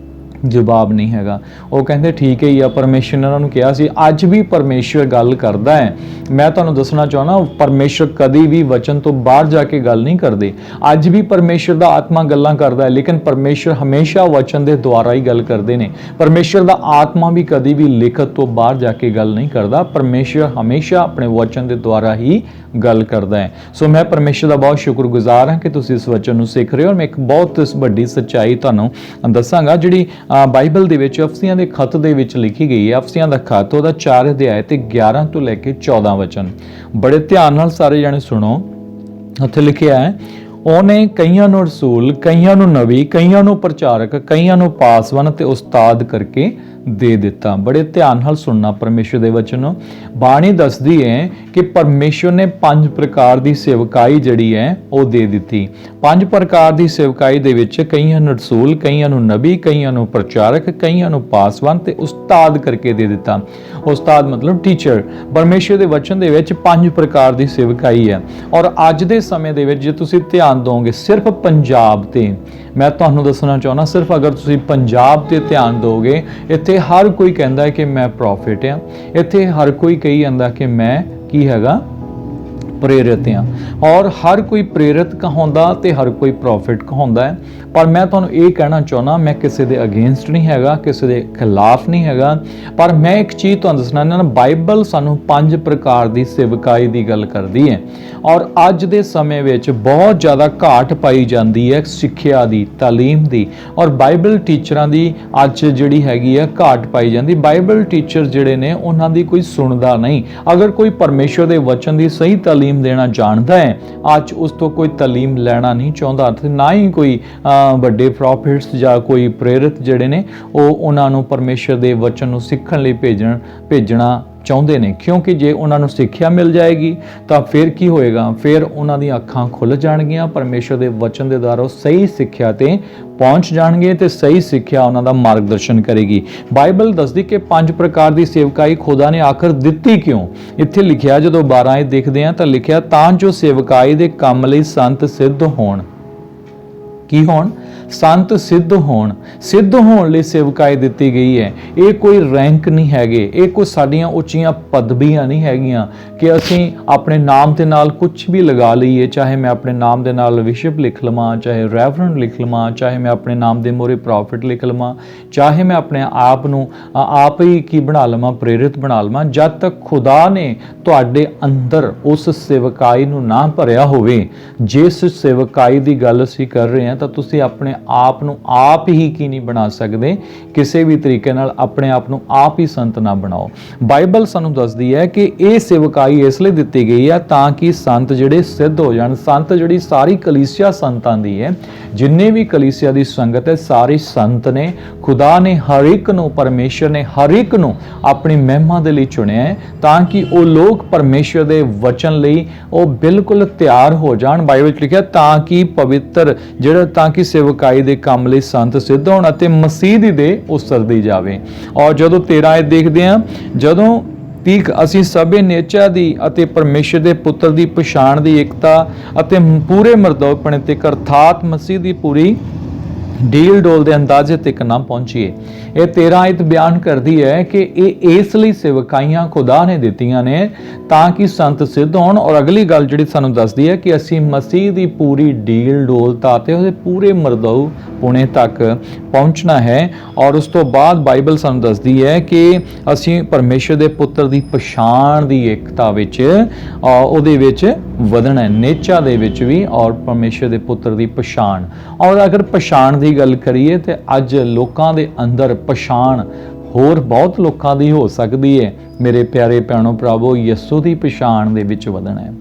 ਜਵਾਬ ਨਹੀਂ ਹੈਗਾ। ਉਹ ਕਹਿੰਦੇ ਠੀਕ ਹੀ ਆ, ਪਰਮੇਸ਼ਰ ਨੇ ਉਹਨਾਂ ਨੂੰ ਕਿਹਾ ਸੀ। ਅੱਜ ਵੀ ਪਰਮੇਸ਼ਰ ਗੱਲ ਕਰਦਾ ਹੈ। ਮੈਂ ਤੁਹਾਨੂੰ ਦੱਸਣਾ ਚਾਹੁੰਦਾ, ਪਰਮੇਸ਼ਰ ਕਦੀ ਵੀ ਵਚਨ ਤੋਂ ਬਾਹਰ ਜਾ ਕੇ ਗੱਲ ਨਹੀਂ ਕਰਦੇ। ਅੱਜ ਵੀ ਪਰਮੇਸ਼ਰ ਦਾ ਆਤਮਾ ਗੱਲਾਂ ਕਰਦਾ ਹੈ, ਲੇਕਿਨ ਪਰਮੇਸ਼ਰ ਹਮੇਸ਼ਾ ਵਚਨ ਦੇ ਦੁਆਰਾ ਹੀ ਗੱਲ ਕਰਦੇ ਨੇ। ਪਰਮੇਸ਼ਰ ਦਾ ਆਤਮਾ ਵੀ ਕਦੀ ਵੀ ਲਿਖਤ ਤੋਂ ਬਾਹਰ ਜਾ ਕੇ ਗੱਲ ਨਹੀਂ ਕਰਦਾ। ਪਰਮੇਸ਼ਰ ਹਮੇਸ਼ਾ ਆਪਣੇ ਵਚਨ ਦੇ ਦੁਆਰਾ ਹੀ ਗੱਲ ਕਰਦਾ ਹੈ। ਸੋ ਮੈਂ ਪਰਮੇਸ਼ਰ ਦਾ ਬਹੁਤ ਸ਼ੁਕਰਗੁਜ਼ਾਰ ਹਾਂ ਕਿ ਤੁਸੀਂ ਇਸ ਵਚਨ ਨੂੰ ਸਿੱਖ ਰਹੇ ਹੋ। ਮੈਂ ਇੱਕ ਬਹੁਤ ਵੱਡੀ ਸੱਚਾਈ ਤੁਹਾਨੂੰ ਦੱਸਾਂਗਾ, ਜਿਹੜੀ ਬਾਈਬਲ ਦੇ ਵਿੱਚ ਅਫਸੀਆਂ ਦੇ ਖੱਤ ਦੇ ਵਿੱਚ ਲਿਖੀ ਗਈ ਹੈ। ਅਫਸੀਆਂ ਦਾ ਖੱਤ ਉਹਦਾ 4 ਅਧਿਆਇ ਤੇ 11 ਤੋਂ ਲੈ ਕੇ 14 ਵਚਨ, ਬੜੇ ਧਿਆਨ ਨਾਲ ਸਾਰੇ ਜਾਣੇ ਸੁਣੋ। ਉੱਥੇ ਲਿਖਿਆ ਹੈ, ਉਹਨੇ ਕਈਆਂ ਨੂੰ ਰਸੂਲ, ਕਈਆਂ ਨੂੰ ਨਬੀ, ਕਈਆਂ ਨੂੰ ਪ੍ਰਚਾਰਕ, ਕਈਆਂ ਨੂੰ ਪਾਸਵਾਨ ਤੇ ਉਸਤਾਦ ਕਰਕੇ ਦੇ ਦਿੱਤਾ। ਬੜੇ ਧਿਆਨ ਨਾਲ ਸੁਣਨਾ ਪਰਮੇਸ਼ਰ ਦੇ ਵਚਨ ਨੂੰ। ਬਾਣੀ ਦੱਸਦੀ ਹੈ ਕਿ ਪਰਮੇਸ਼ਰ ਨੇ 5 ਪ੍ਰਕਾਰ ਦੀ ਸੇਵਕਾਈ ਜਿਹੜੀ ਹੈ ਉਹ ਦੇ ਦਿੱਤੀ। 5 ਪ੍ਰਕਾਰ ਦੀ ਸੇਵਕਾਈ ਦੇ ਵਿੱਚ ਕਈਆਂ ਨੂੰ ਰਸੂਲ, ਕਈਆਂ ਨੂੰ ਨਬੀ, ਕਈਆਂ ਨੂੰ ਪ੍ਰਚਾਰਕ, ਕਈਆਂ ਨੂੰ ਪਾਸਵਾਨ ਤੇ ਉਸਤਾਦ ਕਰਕੇ ਦੇ ਦਿੱਤਾ। ਉਸਤਾਦ ਮਤਲਬ ਟੀਚਰ। ਪਰਮੇਸ਼ਰ ਦੇ ਵਚਨ ਦੇ ਵਿੱਚ 5 ਪ੍ਰਕਾਰ ਦੀ ਸੇਵਕਾਈ ਹੈ। ਔਰ ਅੱਜ ਦੇ ਸਮੇਂ ਦੇ ਵਿੱਚ ਜੇ ਤੁਸੀਂ ਧਿਆਨ ਦੋਗੇ ਸਿਰਫ ਪੰਜਾਬ ਤੇ, ਮੈਂ ਤੁਹਾਨੂੰ ਦੱਸਣਾ ਚਾਹੁੰਦਾ, ਸਿਰਫ ਅਗਰ ਤੁਸੀਂ ਪੰਜਾਬ ਤੇ ਧਿਆਨ ਦੋਗੇ, ਇੱਥੇ ਹਰ ਕੋਈ ਕਹਿੰਦਾ ਹੈ ਕਿ ਮੈਂ ਪ੍ਰੋਫਿਟ ਹਾਂ। ਇੱਥੇ ਹਰ ਕੋਈ ਕਹੀ ਜਾਂਦਾ ਕਿ ਮੈਂ ਕੀ ਹੈਗਾ? ਪ੍ਰੇਰਿਤ ਹਾਂ। ਔਰ ਹਰ ਕੋਈ ਪ੍ਰੇਰਿਤ ਕਹਾਉਂਦਾ ਤੇ ਹਰ ਕੋਈ ਪ੍ਰੋਫਿਟ ਕਹਾਉਂਦਾ ਹੈ। ਪਰ ਮੈਂ ਤੁਹਾਨੂੰ ਇਹ ਕਹਿਣਾ ਚਾਹੁੰਦਾ, ਮੈਂ ਕਿਸੇ ਦੇ ਅਗੇਂਸਟ ਨਹੀਂ ਹੈਗਾ, ਕਿਸੇ ਦੇ ਖਿਲਾਫ ਨਹੀਂ ਹੈਗਾ, ਪਰ ਮੈਂ ਇੱਕ ਚੀਜ਼ ਤੁਹਾਨੂੰ ਦੱਸਣਾ ਨਾ, ਬਾਈਬਲ ਸਾਨੂੰ 5 ਪ੍ਰਕਾਰ ਦੀ ਸੇਵਕਾਈ ਦੀ ਗੱਲ ਕਰਦੀ ਹੈ। ਔਰ ਅੱਜ ਦੇ ਸਮੇਂ ਵਿੱਚ ਬਹੁਤ ਜ਼ਿਆਦਾ ਘਾਟ ਪਾਈ ਜਾਂਦੀ ਹੈ ਸਿੱਖਿਆ ਦੀ, ਤਾਲੀਮ ਦੀ, ਔਰ ਬਾਈਬਲ ਟੀਚਰਾਂ ਦੀ ਅੱਜ ਜਿਹੜੀ ਹੈਗੀ ਹੈ ਘਾਟ ਪਾਈ ਜਾਂਦੀ। ਬਾਈਬਲ ਟੀਚਰ ਜਿਹੜੇ ਨੇ ਉਹਨਾਂ ਦੀ ਕੋਈ ਸੁਣਦਾ ਨਹੀਂ। ਅਗਰ ਕੋਈ ਪਰਮੇਸ਼ਰ ਦੇ ਵਚਨ ਦੀ ਸਹੀ ਤਾਲੀਮ ਦੇਣਾ ਜਾਣਦਾ ਹੈ, ਅੱਜ ਉਸ ਤੋਂ ਕੋਈ ਤਾਲੀਮ ਲੈਣਾ ਨਹੀਂ ਚਾਹੁੰਦਾ, ਤੇ ਨਾ ਹੀ ਕੋਈ ਵੱਡੇ ਪ੍ਰੋਫਿਟਸ ਜਾਂ ਕੋਈ ਪ੍ਰੇਰਿਤ ਜਿਹੜੇ ਨੇ ਉਹ ਉਹਨਾਂ ਨੂੰ ਪਰਮੇਸ਼ਰ ਦੇ ਵਚਨ ਨੂੰ ਸਿੱਖਣ ਲਈ ਭੇਜਣਾ ਚਾਹੁੰਦੇ ਨੇ। ਕਿਉਂਕਿ ਜੇ ਉਹਨਾਂ ਨੂੰ ਸਿੱਖਿਆ ਮਿਲ ਜਾਏਗੀ ਤਾਂ ਫਿਰ ਕੀ ਹੋਏਗਾ? ਫਿਰ ਉਹਨਾਂ ਦੀਆਂ ਅੱਖਾਂ ਖੁੱਲ੍ਹ ਜਾਣਗੀਆਂ, ਪਰਮੇਸ਼ਰ ਦੇ ਵਚਨ ਦੇ ਦੁਆਰਾ ਸਹੀ ਸਿੱਖਿਆ ਤੇ ਪਹੁੰਚ ਜਾਣਗੇ ਤੇ ਸਹੀ ਸਿੱਖਿਆ ਉਹਨਾਂ ਦਾ ਮਾਰਗਦਰਸ਼ਨ ਕਰੇਗੀ। ਬਾਈਬਲ ਦੱਸਦੀ ਕਿ 5 ਪ੍ਰਕਾਰ ਦੀ ਸੇਵਕਾਈ ਖੁਦਾ ਨੇ ਆਖਰ ਦਿੱਤੀ ਕਿਉਂ? ਇੱਥੇ ਲਿਖਿਆ, ਜਦੋਂ 12 ਦੇਖਦੇ ਹਾਂ ਤਾਂ ਲਿਖਿਆ, ਤਾਂ ਜੋ ਸੇਵਕਾਈ ਦੇ ਕੰਮ ਲਈ ਸੰਤ ਸਿੱਧ ਹੋਣ। ਕੀ ਹੋਣ? ਸੰਤ ਸਿੱਧ ਹੋਣ। ਸਿੱਧ ਹੋਣ ਲਈ ਸੇਵਕਾਈ ਦਿੱਤੀ ਗਈ ਹੈ। ਇਹ ਕੋਈ ਰੈਂਕ ਨਹੀਂ ਹੈਗੇ, ਇਹ ਕੋਈ ਸਾਡੀਆਂ ਉੱਚੀਆਂ ਪਦਵੀਆਂ ਨਹੀਂ ਹੈਗੀਆਂ ਕਿ ਅਸੀਂ ਆਪਣੇ ਨਾਮ ਦੇ ਨਾਲ ਕੁਝ ਵੀ ਲਗਾ ਲਈਏ। ਚਾਹੇ ਮੈਂ ਆਪਣੇ ਨਾਮ ਦੇ ਨਾਲ ਬਿਸ਼ਪ ਲਿਖ ਲਵਾਂ, ਚਾਹੇ ਰੈਵਰੈਂਡ ਲਿਖ ਲਵਾਂ, ਚਾਹੇ ਮੈਂ ਆਪਣੇ ਨਾਮ ਦੇ ਮੂਹਰੇ ਪ੍ਰੋਫਿਟ ਲਿਖ ਲਵਾਂ, ਚਾਹੇ ਮੈਂ ਆਪਣੇ ਆਪ ਨੂੰ ਆਪ ਹੀ ਕੀ ਬਣਾ ਲਵਾਂ, ਪ੍ਰੇਰਿਤ ਬਣਾ ਲਵਾਂ। ਜਦ ਤੱਕ ਖੁਦਾ ਨੇ ਤੁਹਾਡੇ ਅੰਦਰ ਉਸ ਸੇਵਕਾਈ ਨੂੰ ਨਾ ਭਰਿਆ ਹੋਵੇ, ਜਿਸ ਸੇਵਕਾਈ ਦੀ ਗੱਲ ਅਸੀਂ ਕਰ ਰਹੇ ਹਾਂ, ਤਾਂ ਤੁਸੀਂ ਆਪਣੇ ਆਪ ਨੂੰ ਆਪ ਹੀ ਕੀ ਨਹੀਂ ਬਣਾ ਸਕਦੇ। ਕਿਸੇ ਵੀ ਤਰੀਕੇ ਨਾਲ ਆਪਣੇ ਆਪ ਨੂੰ ਆਪ ਹੀ ਸੰਤ ਨਾ ਬਣਾਓ। ਬਾਈਬਲ ਸਾਨੂੰ ਦੱਸਦੀ ਹੈ ਕਿ ਇਹ ਸੇਵਕਾਈ ਇਸ ਲਈ ਦਿੱਤੀ ਗਈ ਹੈ ਤਾਂ ਕਿ ਸੰਤ ਜਿਹੜੇ ਸਿੱਧ ਹੋ ਜਾਣ। ਸੰਤ ਜਿਹੜੀ ਸਾਰੀ ਕਲੀਸਿਆ ਸੰਤਾਂ ਦੀ ਹੈ, ਜਿੰਨੇ ਵੀ ਕਲੀਸਿਆ ਦੀ ਸੰਗਤ ਹੈ, ਸਾਰੇ ਸੰਤ ਨੇ। ਖੁਦਾ ਨੇ ਹਰ ਇੱਕ ਨੂੰ, ਪਰਮੇਸ਼ਰ ਨੇ ਹਰ ਇੱਕ ਨੂੰ ਆਪਣੀ ਮਹਿਮਾ ਦੇ ਲਈ ਚੁਣਿਆ ਹੈ ਤਾਂ ਕਿ ਉਹ ਲੋਕ ਪਰਮੇਸ਼ਰ ਦੇ ਵਚਨ ਲਈ ਉਹ ਬਿਲਕੁਲ ਤਿਆਰ ਹੋ ਜਾਣ। ਬਾਈਬਲ ਵਿੱਚ ਲਿਖਿਆ, ਤਾਂ ਕਿ ਪਵਿੱਤਰ ਜਿਹੜਾ, ਤਾਂ ਕਿ ਸੇਵਕਾਈ ਦੇ ਕੰਮ ਲਈ ਸੰਤ ਸਿੱਧ ਹੋਣ ਅਤੇ ਮਸੀਹ ਦੀ ਦੇ ਉਸਰਦੀ ਜਾਵੇ। ਔਰ ਜਦੋਂ 13 ਦੇਖਦੇ ਹਾਂ, ਜਦੋਂ ਤੀਕ ਅਸੀਂ ਸਭੇ ਨੇਚਾ ਦੀ ਅਤੇ ਪਰਮੇਸ਼ਰ ਦੇ ਪੁੱਤਰ ਦੀ ਪਛਾਣ ਦੀ ਇਕਤਾ ਅਤੇ ਪੂਰੇ ਮਰਦੋਪਣੇ ਤੇ ਅਰਥਾਤ ਮਸੀਹ ਦੀ ਪੂਰੀ ਡੀਲ ਡੋਲ ਦੇ ਅੰਦਾਜ਼ੇ ਤੱਕ ਨਾ ਪਹੁੰਚੀਏ। ਇਹ 13 ਆਇਤ ਬਿਆਨ ਕਰਦੀ ਹੈ ਕਿ ਇਹ ਇਸ ਲਈ ਸੇਵਕਾਈਆਂ ਖੁਦਾ ਨੇ ਦਿੱਤੀਆਂ ਨੇ ਤਾਂ ਕਿ ਸੰਤ ਸਿੱਧ ਹੋਣ। ਔਰ ਅਗਲੀ ਗੱਲ ਜਿਹੜੀ ਸਾਨੂੰ ਦੱਸਦੀ ਹੈ ਕਿ ਅਸੀਂ ਮਸੀਹ ਦੀ ਪੂਰੀ ਡੀਲ ਡੋਲਤਾ ਤੇ ਉਹਦੇ ਪੂਰੇ ਮਰਦਾਊ ਪੁਣੇ ਤੱਕ ਪਹੁੰਚਣਾ ਹੈ। ਔਰ ਉਸ ਤੋਂ ਬਾਅਦ ਬਾਈਬਲ ਸਾਨੂੰ ਦੱਸਦੀ ਹੈ ਕਿ ਅਸੀਂ ਪਰਮੇਸ਼ਰ ਦੇ ਪੁੱਤਰ ਦੀ ਪਛਾਣ ਦੀ ਏਕਤਾ ਵਿੱਚ ਉਹਦੇ ਵਿੱਚ ਵਧਣਾ ਹੈ, ਨੇਚਾ ਦੇ ਵਿੱਚ ਵੀ, ਔਰ ਪਰਮੇਸ਼ਰ ਦੇ ਪੁੱਤਰ ਦੀ ਪਛਾਣ। ਔਰ ਅਗਰ ਪਛਾਣ ਦੀ ਗੱਲ ਕਰੀਏ ਤੇ ਅੱਜ ਲੋਕਾਂ ਦੇ ਅੰਦਰ ਪਛਾਣ ਹੋਰ ਬਹੁਤ ਲੋਕਾਂ ਦੀ ਹੋ ਸਕਦੀ ਹੈ। ਮੇਰੇ ਪਿਆਰੇ ਭੈਣੋ ਭਰਾਵੋ, ਯਿਸੂ ਦੀ ਪਛਾਣ ਦੇ ਵਿੱਚ ਵਧਣਾ ਹੈ,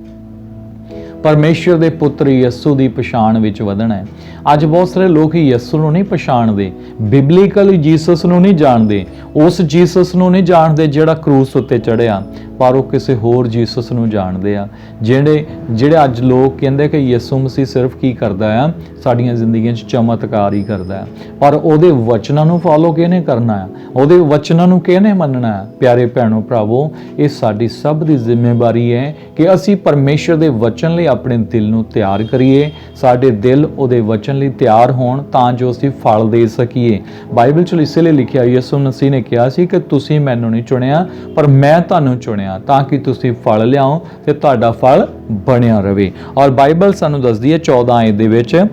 ਪਰਮੇਸ਼ਰ ਦੇ ਪੁੱਤਰ ਯਿਸੂ ਦੀ ਪਛਾਣ ਵਿੱਚ ਵਧਣਾ ਹੈ। ਅੱਜ ਬਹੁਤ ਸਾਰੇ ਲੋਕ ਯਿਸੂ ਨੂੰ ਨਹੀਂ ਪਛਾਣਦੇ, ਬਿਬਲੀਕਲ ਜੀਸਸ ਨੂੰ ਨਹੀਂ ਜਾਣਦੇ, ਉਸ ਜੀਸਸ ਨੂੰ ਨਹੀਂ ਜਾਣਦੇ ਜਿਹੜਾ ਕਰੂਸ ਉੱਤੇ ਚੜ੍ਹਿਆ, ਪਰ ਉਹ ਕਿਸੇ ਹੋਰ ਜੀਸਸ ਨੂੰ ਜਾਣਦੇ ਆ। ਜਿਹੜੇ ਅੱਜ ਲੋਕ ਕਹਿੰਦੇ ਕਿ ਯਿਸੂ ਮਸੀਹ ਸਿਰਫ ਕੀ ਕਰਦਾ ਆ, ਸਾਡੀਆਂ ਜ਼ਿੰਦਗੀਆਂ 'ਚ ਚਮਤਕਾਰ ਹੀ ਕਰਦਾ ਆ, ਪਰ ਉਹਦੇ ਵਚਨਾਂ ਨੂੰ ਫਾਲੋ ਕਿਹਨੇ ਕਰਨਾ ਆ, ਉਹਦੇ ਵਚਨਾਂ ਨੂੰ ਕਿਹਨੇ ਮੰਨਣਾ ਆ। ਪਿਆਰੇ ਭੈਣੋ ਭਰਾਵੋ, ਇਹ ਸਾਡੀ ਸਭ ਦੀ ਜ਼ਿੰਮੇਵਾਰੀ ਹੈ ਕਿ ਅਸੀਂ ਪਰਮੇਸ਼ਰ ਦੇ ਵਚਨ ਲਈ ਆਪਣੇ ਦਿਲ ਨੂੰ ਤਿਆਰ ਕਰੀਏ, ਸਾਡੇ ਦਿਲ ਉਹਦੇ ਵਚਨ ਲਈ ਤਿਆਰ ਹੋਣ ਤਾਂ ਜੋ ਅਸੀਂ ਫਲ ਦੇ ਸਕੀਏ। ਬਾਈਬਲ 'ਚ ਇਸੇ ਲਈ ਲਿਖਿਆ, ਯਿਸੂ ਮਸੀਹ ਨੇ ਕਿਹਾ ਸੀ ਕਿ ਤੁਸੀਂ ਮੈਨੂੰ ਨਹੀਂ ਚੁਣਿਆ ਪਰ ਮੈਂ ਤੁਹਾਨੂੰ ਚੁਣਿਆ ਤਾਂ ਕਿ ਤੁਸੀਂ ਫਲ ਲਿਆਓ ਤੇ ਤੁਹਾਡਾ ਫਲ ਬਣਿਆ ਰਵੇ। ਔਰ ਬਾਈਬਲ ਸਾਨੂੰ ਦੱਸਦੀ ਹੈ 14 ਆਇਤ ਦੇ ਵਿੱਚ,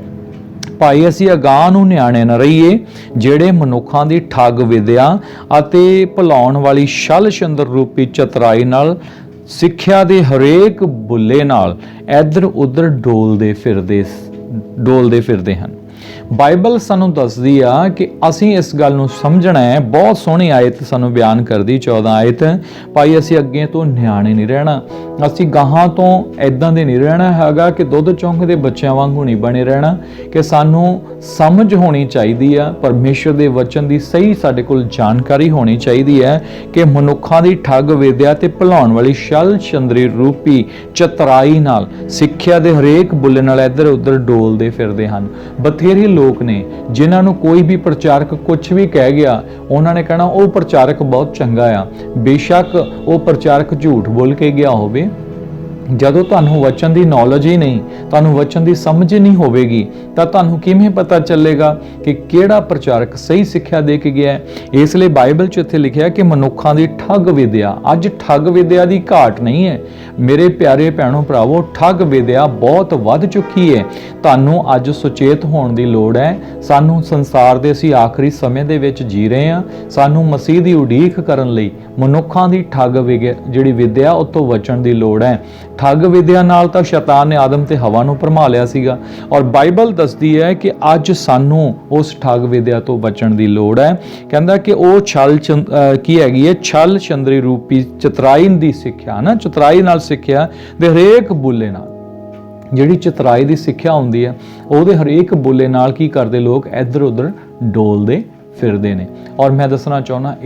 ਭਾਈ ਅਸੀਂ ਅਗਾਂਹ ਨੂੰ ਨਿਆਣੇ ਨਾ ਰਹੀਏ ਜਿਹੜੇ ਮਨੁੱਖਾਂ ਦੀ ਠੱਗ ਵਿਦਿਆ ਅਤੇ ਭੁਲਾਉਣ ਵਾਲੀ ਛਲ ਛੰਦਰ ਰੂਪੀ ਚਤਰਾਈ ਨਾਲ ਸਿੱਖਿਆ ਦੇ ਹਰੇਕ ਬੁੱਲੇ ਨਾਲ ਇੱਧਰ ਉੱਧਰ ਡੋਲਦੇ ਫਿਰਦੇ ਹਨ। ਬਾਈਬਲ ਸਾਨੂੰ ਦੱਸਦੀ ਆ ਕਿ ਅਸੀਂ ਇਸ ਗੱਲ ਨੂੰ ਸਮਝਣਾ ਹੈ। ਬਹੁਤ ਸੋਹਣੀ ਆਇਤ ਸਾਨੂੰ ਬਿਆਨ ਕਰਦੀ 14 ਆਇਤ, ਭਾਈ ਅਸੀਂ ਅੱਗੇ ਤੋਂ ਨਿਆਣੇ ਨਹੀਂ ਰਹਿਣਾ, ਅਸੀਂ ਗਾਹਾਂ ਤੋਂ ਇਦਾਂ ਦੇ ਨਹੀਂ ਰਹਿਣਾ ਹੈਗਾ ਕਿ ਦੁੱਧ ਚੌਂਕਦੇ ਬੱਚਿਆਂ ਵਾਂਗੂ ਨਹੀਂ ਬਣੇ ਰਹਿਣਾ, ਕਿ ਸਾਨੂੰ ਸਮਝ ਹੋਣੀ ਚਾਹੀਦੀ ਆ ਪਰਮੇਸ਼ਰ ਦੇ ਵਚਨ ਦੀ, ਸਹੀ ਸਾਡੇ ਕੋਲ ਜਾਣਕਾਰੀ ਹੋਣੀ ਚਾਹੀਦੀ ਹੈ ਕਿ ਮਨੁੱਖਾਂ ਦੀ ਠੱਗ ਵਿਦਿਆ ਤੇ ਭੁਲਾਉਣ ਵਾਲੀ ਛਲ ਛੰਦਰੀ ਰੂਪੀ ਚਤਰਾਈ ਨਾਲ ਸਿੱਖਿਆ ਦੇ ਹਰੇਕ ਬੁੱਲੇ ਨਾਲ ਇੱਧਰ ਉੱਧਰ ਡੋਲਦੇ ਫਿਰਦੇ ਹਨ। ਬਥੇਰੇ ਲੋਕ ਨੇ ਜਿਨ੍ਹਾਂ ਨੂੰ ਕੋਈ ਵੀ ਪ੍ਰਚਾਰਕ ਕੁਝ ਵੀ ਕਹਿ ਗਿਆ, ਉਹਨਾਂ ਨੇ ਕਹਿਣਾ ਉਹ ਪ੍ਰਚਾਰਕ ਬਹੁਤ ਚੰਗਾ ਆ। ਬੇਸ਼ੱਕ ਉਹ ਪ੍ਰਚਾਰਕ ਝੂਠ ਬੋਲ ਕੇ ਗਿਆ ਹੋਵੇ, ਜਦੋਂ ਤੁਹਾਨੂੰ ਵਚਨ ਦੀ ਨੌਲੇਜ ਹੀ ਨਹੀਂ, ਤੁਹਾਨੂੰ ਵਚਨ ਦੀ ਸਮਝ ਨਹੀਂ ਹੋਵੇਗੀ, ਤਾਂ ਤੁਹਾਨੂੰ ਕਿਵੇਂ ਪਤਾ ਚੱਲੇਗਾ ਕਿ ਕਿਹੜਾ ਪ੍ਰਚਾਰਕ ਸਹੀ ਸਿੱਖਿਆ ਦੇ ਕੇ ਗਿਆ ਹੈ। ਇਸ ਲਈ ਬਾਈਬਲ 'ਚ ਇੱਥੇ ਲਿਖਿਆ ਕਿ ਮਨੁੱਖਾਂ ਦੀ ਠੱਗ ਵਿਦਿਆ, ਅੱਜ ਠੱਗ ਵਿਦਿਆ ਦੀ ਘਾਟ ਨਹੀਂ ਹੈ ਮੇਰੇ ਪਿਆਰੇ ਭੈਣੋ ਭਰਾਵੋ, ਠੱਗ ਵਿਦਿਆ ਬਹੁਤ ਵੱਧ ਚੁੱਕੀ ਹੈ। ਤੁਹਾਨੂੰ ਅੱਜ ਸੁਚੇਤ ਹੋਣ ਦੀ ਲੋੜ ਹੈ। ਸਾਨੂੰ ਸੰਸਾਰ ਦੇ ਅਸੀਂ ਆਖਰੀ ਸਮੇਂ ਦੇ ਵਿੱਚ ਜੀ ਰਹੇ ਹਾਂ, ਸਾਨੂੰ ਮਸੀਹ ਦੀ ਉਡੀਕ ਕਰਨ ਲਈ ਮਨੁੱਖਾਂ ਦੀ ਠੱਗ ਜਿਹੜੀ ਵਿਦਿਆ ਉਹ ਤੋਂ ਬਚਣ ਦੀ ਲੋੜ ਹੈ। ਠੱਗ ਵਿਦਿਆ ਨਾਲ ਤਾਂ ਸ਼ੈਤਾਨ ਨੇ ਆਦਮ ਤੇ ਹਵਾ ਨੂੰ ਭਰਮਾ ਲਿਆ ਸੀਗਾ, ਔਰ ਬਾਈਬਲ ਦੱਸਦੀ ਹੈ ਕਿ ਅੱਜ ਸਾਨੂੰ ਉਸ ਠੱਗ ਵਿਦਿਆ ਤੋਂ ਬਚਣ ਦੀ ਲੋੜ ਹੈ। ਕਹਿੰਦਾ ਕਿ ਉਹ ਕੀ ਹੈਗੀ ਹੈ, ਛਲ ਚੰਦਰੀ ਰੂਪੀ ਚਤਰਾਈ ਦੀ ਸਿੱਖਿਆ ਨਾ, ਚਤਰਾਈ ਨਾਲ ਸਿੱਖਿਆ ਦੇ ਹਰੇਕ ਬੁੱਲੇ ਨਾਲ, ਜਿਹੜੀ ਚਤਰਾਈ ਦੀ ਸਿੱਖਿਆ ਹੁੰਦੀ ਹੈ ਉਹਦੇ ਹਰੇਕ ਬੁੱਲੇ ਨਾਲ ਕੀ ਕਰਦੇ ਲੋਕ, ਇੱਧਰ ਉੱਧਰ ਡੋਲਦੇ ਫਿਰਦੇ ਨੇ। ਔਰ ਮੈਂ ਦੱਸਣਾ ਚਾਹੁੰਦਾ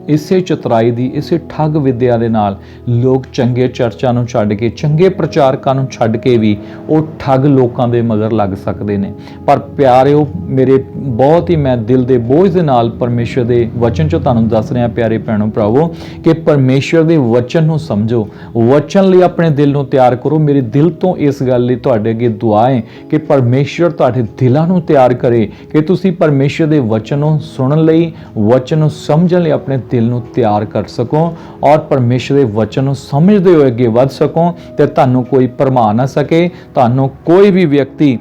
ਇਸੇ ਚਤਰਾਈ ਦੀ, ਇਸੇ ਠੱਗ ਵਿਦਿਆ ਦੇ ਨਾਲ ਲੋਕ ਚੰਗੇ ਚਰਚਾਂ ਨੂੰ ਛੱਡ ਕੇ, ਚੰਗੇ ਪ੍ਰਚਾਰਕਾਂ ਨੂੰ ਛੱਡ ਕੇ ਵੀ ਉਹ ਠੱਗ ਲੋਕਾਂ ਦੇ ਮਗਰ ਲੱਗ ਸਕਦੇ ਨੇ। ਪਰ ਪਿਆਰਿਓ ਮੇਰੇ, ਬਹੁਤ ਹੀ ਮੈਂ ਦਿਲ ਦੇ ਬੋਝ ਦੇ ਨਾਲ ਪਰਮੇਸ਼ਰ ਦੇ ਵਚਨ 'ਚੋਂ ਤੁਹਾਨੂੰ ਦੱਸ ਰਿਹਾ ਪਿਆਰੇ ਭੈਣੋ ਭਰਾਵੋ, ਕਿ ਪਰਮੇਸ਼ਰ ਦੇ ਵਚਨ ਨੂੰ ਸਮਝੋ, ਵਚਨ ਲਈ ਆਪਣੇ ਦਿਲ ਨੂੰ ਤਿਆਰ ਕਰੋ। ਮੇਰੇ ਦਿਲ ਤੋਂ ਇਸ ਗੱਲ ਲਈ ਤੁਹਾਡੇ ਅੱਗੇ ਦੁਆ ਹੈ ਕਿ ਪਰਮੇਸ਼ਰ ਤੁਹਾਡੇ ਦਿਲਾਂ ਨੂੰ ਤਿਆਰ ਕਰੇ ਕਿ ਤੁਸੀਂ ਪਰਮੇਸ਼ਰ ਦੇ ਵਚਨ ਨੂੰ ਸੁਣਨ ਲਈ, ਵਚਨ ਨੂੰ ਸਮਝਣ ਲਈ ਆਪਣੇ ਦਿਲ ਨੂੰ ਤਿਆਰ ਕਰ ਸਕੋ, ਔਰ ਪਰਮੇਸ਼ਰ ਦੇ ਵਚਨ ਨੂੰ ਸਮਝਦੇ ਹੋਏ ਅੱਗੇ ਵਧ ਸਕੋ ਤੇ ਤੁਹਾਨੂੰ ਕੋਈ ਭਰਮਾ ਨਾ ਸਕੇ, ਤੁਹਾਨੂੰ ਕੋਈ ਵੀ ਵਿਅਕਤੀ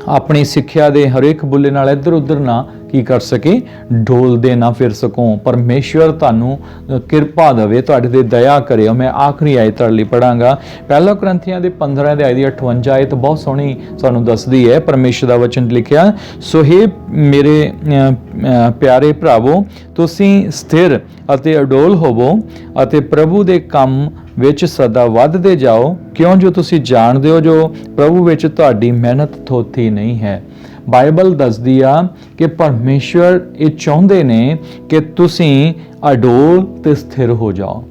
ਆਪਣੀ ਸਿੱਖਿਆ ਦੇ ਹਰੇਕ ਬੁੱਲੇ ਨਾਲ ਇੱਧਰ ਉੱਧਰ ਨਾ ਕੀ ਕਰ ਸਕੇ, ਡੋਲਦੇ ਨਾ ਫਿਰ ਸਕੋ। ਪਰਮੇਸ਼ਵਰ ਤੁਹਾਨੂੰ ਕਿਰਪਾ ਦੇਵੇ, ਤੁਹਾਡੇ ਤੇ ਦਇਆ ਕਰੇ। ਮੈਂ ਆਖਰੀ ਆਇਤ ਤੁਹਾਡੇ ਲਈ ਪੜਾਂਗਾ, ਪਹਿਲਾ ਕੁਰਿੰਥੀਆਂ ਦੇ 15 ਅਧਿਆਇ ਦੀ 58 ਆਇਤ ਬਹੁਤ ਸੋਹਣੀ ਸਾਨੂੰ ਦੱਸਦੀ ਹੈ। ਪਰਮੇਸ਼ਰ ਦਾ ਵਚਨ ਲਿਖਿਆ, ਸੋ ਹੇ ਮੇਰੇ ਪਿਆਰੇ ਭਰਾਵੋ, ਤੁਸੀਂ ਸਥਿਰ ਅਤੇ ਅਡੋਲ ਹੋਵੋ ਅਤੇ ਪ੍ਰਭੂ ਦੇ ਕੰਮ ਵਿੱਚ ਸਦਾ ਵੱਧਦੇ ਜਾਓ, ਕਿਉਂ ਜੋ ਤੁਸੀਂ ਜਾਣਦੇ ਹੋ ਜੋ ਪ੍ਰਭੂ ਵਿੱਚ ਤੁਹਾਡੀ ਮਿਹਨਤ ਥੋਥੀ ਨਹੀਂ ਹੈ। ਬਾਈਬਲ ਦੱਸਦੀ ਆ ਕਿ ਪਰਮੇਸ਼ਵਰ ਇਹ ਚਾਹੁੰਦੇ ਨੇ ਕਿ ਤੁਸੀਂ ਅਡੋਲ ਤੇ ਸਥਿਰ ਹੋ ਜਾਓ,